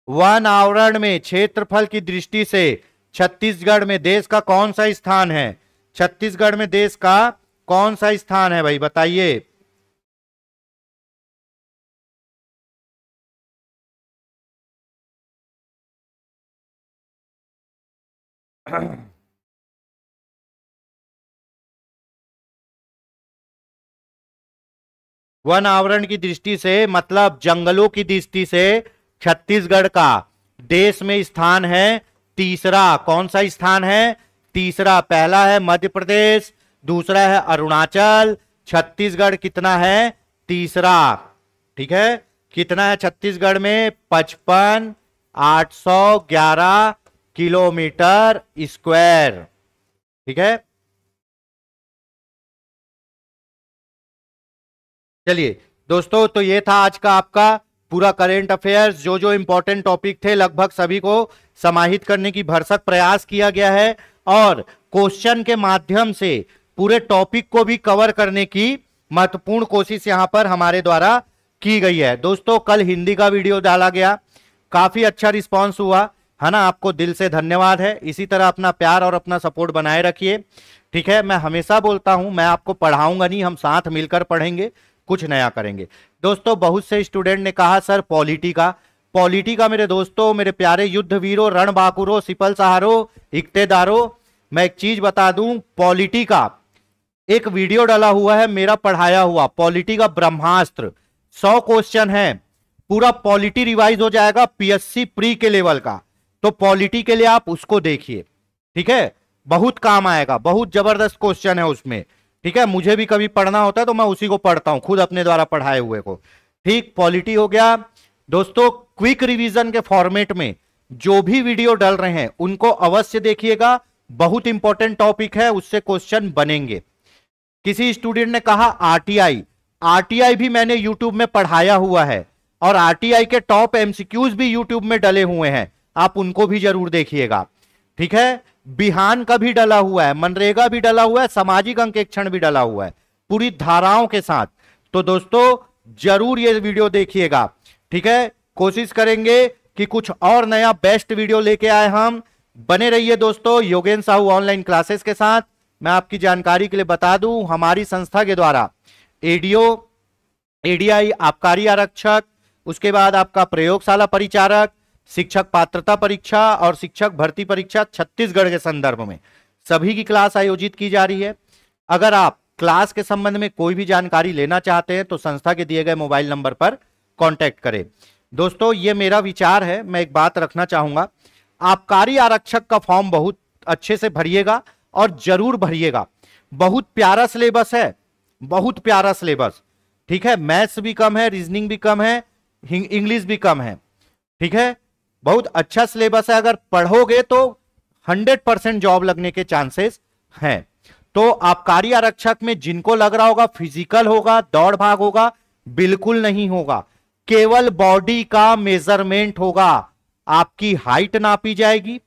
वन आवरण में क्षेत्रफल की दृष्टि से छत्तीसगढ़ में देश का कौन सा स्थान है? छत्तीसगढ़ में देश का कौन सा स्थान है भाई, बताइए। वन आवरण की दृष्टि से मतलब जंगलों की दृष्टि से छत्तीसगढ़ का देश में स्थान है तीसरा। कौन सा स्थान है? तीसरा। पहला है मध्य प्रदेश, दूसरा है अरुणाचल, छत्तीसगढ़ कितना है? तीसरा। ठीक है, कितना है छत्तीसगढ़ में? 55,811 किलोमीटर स्क्वायर। ठीक है, चलिए दोस्तों, तो ये था आज का आपका पूरा करेंट अफेयर्स। जो जो इंपॉर्टेंट टॉपिक थे लगभग सभी को समाहित करने की भरसक प्रयास किया गया है और क्वेश्चन के माध्यम से पूरे टॉपिक को भी कवर करने की महत्वपूर्ण कोशिश यहां पर हमारे द्वारा की गई है। दोस्तों कल हिंदी का वीडियो डाला गया, काफी अच्छा रिस्पांस हुआ है ना, आपको दिल से धन्यवाद है। इसी तरह अपना प्यार और अपना सपोर्ट बनाए रखिए। ठीक है, मैं हमेशा बोलता हूं मैं आपको पढ़ाऊंगा नहीं, हम साथ मिलकर पढ़ेंगे, कुछ नया करेंगे। दोस्तों बहुत से स्टूडेंट ने कहा सर पॉलिटी का मेरे दोस्तों, मेरे प्यारे युद्ध वीरों, रणबांकुरों, सिपल सहारों, इक्तेदारों, मैं एक चीज बता दूं, पॉलिटी का एक वीडियो डाला हुआ है मेरा पढ़ाया हुआ, पॉलिटी का ब्रह्मास्त्र। 100 क्वेश्चन है, पूरा पॉलिटी रिवाइज हो जाएगा पीएससी प्री के लेवल का, तो पॉलिटी के लिए आप उसको देखिए। ठीक है, बहुत काम आएगा, बहुत जबरदस्त क्वेश्चन है उसमें। ठीक है, मुझे भी कभी पढ़ना होता है तो मैं उसी को पढ़ता हूं, खुद अपने द्वारा पढ़ाए हुए को। ठीक, पॉलिटी हो गया। दोस्तों क्विक रिवीजन के फॉर्मेट में जो भी वीडियो डाल रहे हैं उनको अवश्य देखिएगा, बहुत इंपॉर्टेंट टॉपिक है, उससे क्वेश्चन बनेंगे। किसी स्टूडेंट ने कहा आरटीआई भी मैंने यूट्यूब में पढ़ाया हुआ है और आरटीआई के टॉप एमसीक्यूज भी यूट्यूब में डले हुए हैं, आप उनको भी जरूर देखिएगा। ठीक है, बिहान का भी डला हुआ है, मनरेगा भी डला हुआ है, सामाजिक अंकेक्षण भी डला हुआ है पूरी धाराओं के साथ। तो दोस्तों जरूर ये वीडियो देखिएगा। ठीक है, कोशिश करेंगे कि कुछ और नया बेस्ट वीडियो लेके आए हम। बने रहिए दोस्तों योगेंद्र साहू ऑनलाइन क्लासेस के साथ। मैं आपकी जानकारी के लिए बता दूं, हमारी संस्था के द्वारा एडीओ, एडीआई, आबकारी आरक्षक, उसके बाद आपका प्रयोगशाला परिचारक, शिक्षक पात्रता परीक्षा और शिक्षक भर्ती परीक्षा छत्तीसगढ़ के संदर्भ में सभी की क्लास आयोजित की जा रही है। अगर आप क्लास के संबंध में कोई भी जानकारी लेना चाहते हैं तो संस्था के दिए गए मोबाइल नंबर पर कांटेक्ट करें। दोस्तों ये मेरा विचार है, मैं एक बात रखना चाहूंगा, आबकारी आरक्षक का फॉर्म बहुत अच्छे से भरिएगा और जरूर भरिएगा। बहुत प्यारा सिलेबस है, बहुत प्यारा सिलेबस। ठीक है, मैथ्स भी कम है, रीजनिंग भी कम है, इंग्लिश भी कम है। ठीक है, बहुत अच्छा सिलेबस है, अगर पढ़ोगे तो 100% जॉब लगने के चांसेस हैं। तो आबकारी आरक्षक में जिनको लग रहा होगा फिजिकल होगा, दौड़ भाग होगा, बिल्कुल नहीं होगा, केवल बॉडी का मेजरमेंट होगा। आपकी हाइट नापी जाएगी,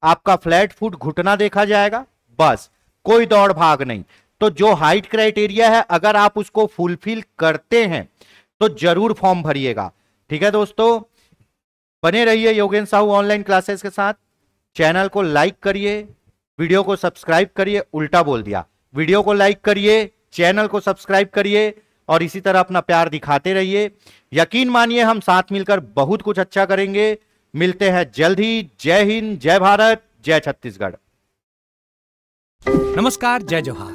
आपका फ्लैट फुट घुटना देखा जाएगा, बस, कोई दौड़ भाग नहीं। तो जो हाइट क्राइटेरिया है अगर आप उसको फुलफिल करते हैं तो जरूर फॉर्म भरिएगा। ठीक है दोस्तों, बने रहिए योगेंद्र साहू ऑनलाइन क्लासेस के साथ। चैनल को लाइक करिए, वीडियो को सब्सक्राइब करिए, उल्टा बोल दिया, वीडियो को लाइक करिए, चैनल को सब्सक्राइब करिए और इसी तरह अपना प्यार दिखाते रहिए। यकीन मानिए हम साथ मिलकर बहुत कुछ अच्छा करेंगे। मिलते हैं जल्द ही। जय हिंद, जय भारत, जय छत्तीसगढ़। नमस्कार, जय जोहार।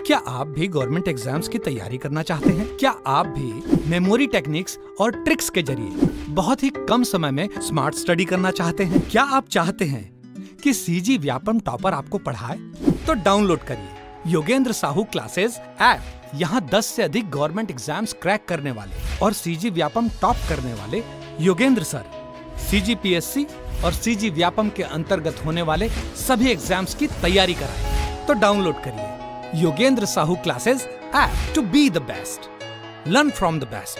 क्या आप भी गवर्नमेंट एग्जाम्स की तैयारी करना चाहते हैं? क्या आप भी मेमोरी टेक्निक्स और ट्रिक्स के जरिए बहुत ही कम समय में स्मार्ट स्टडी करना चाहते हैं? क्या आप चाहते हैं कि सीजी व्यापम टॉपर आपको पढ़ाए? तो डाउनलोड करिए योगेंद्र साहू क्लासेस ऐप। यहाँ 10 से अधिक गवर्नमेंट एग्जाम्स क्रैक करने वाले और सीजी व्यापम टॉप करने वाले योगेंद्र सर सीजीपीएससी और सीजी व्यापम के अंतर्गत होने वाले सभी एग्जाम्स की तैयारी कराए। तो डाउनलोड करिए Yogendra Sahu classes app to be the best. Learn from the best.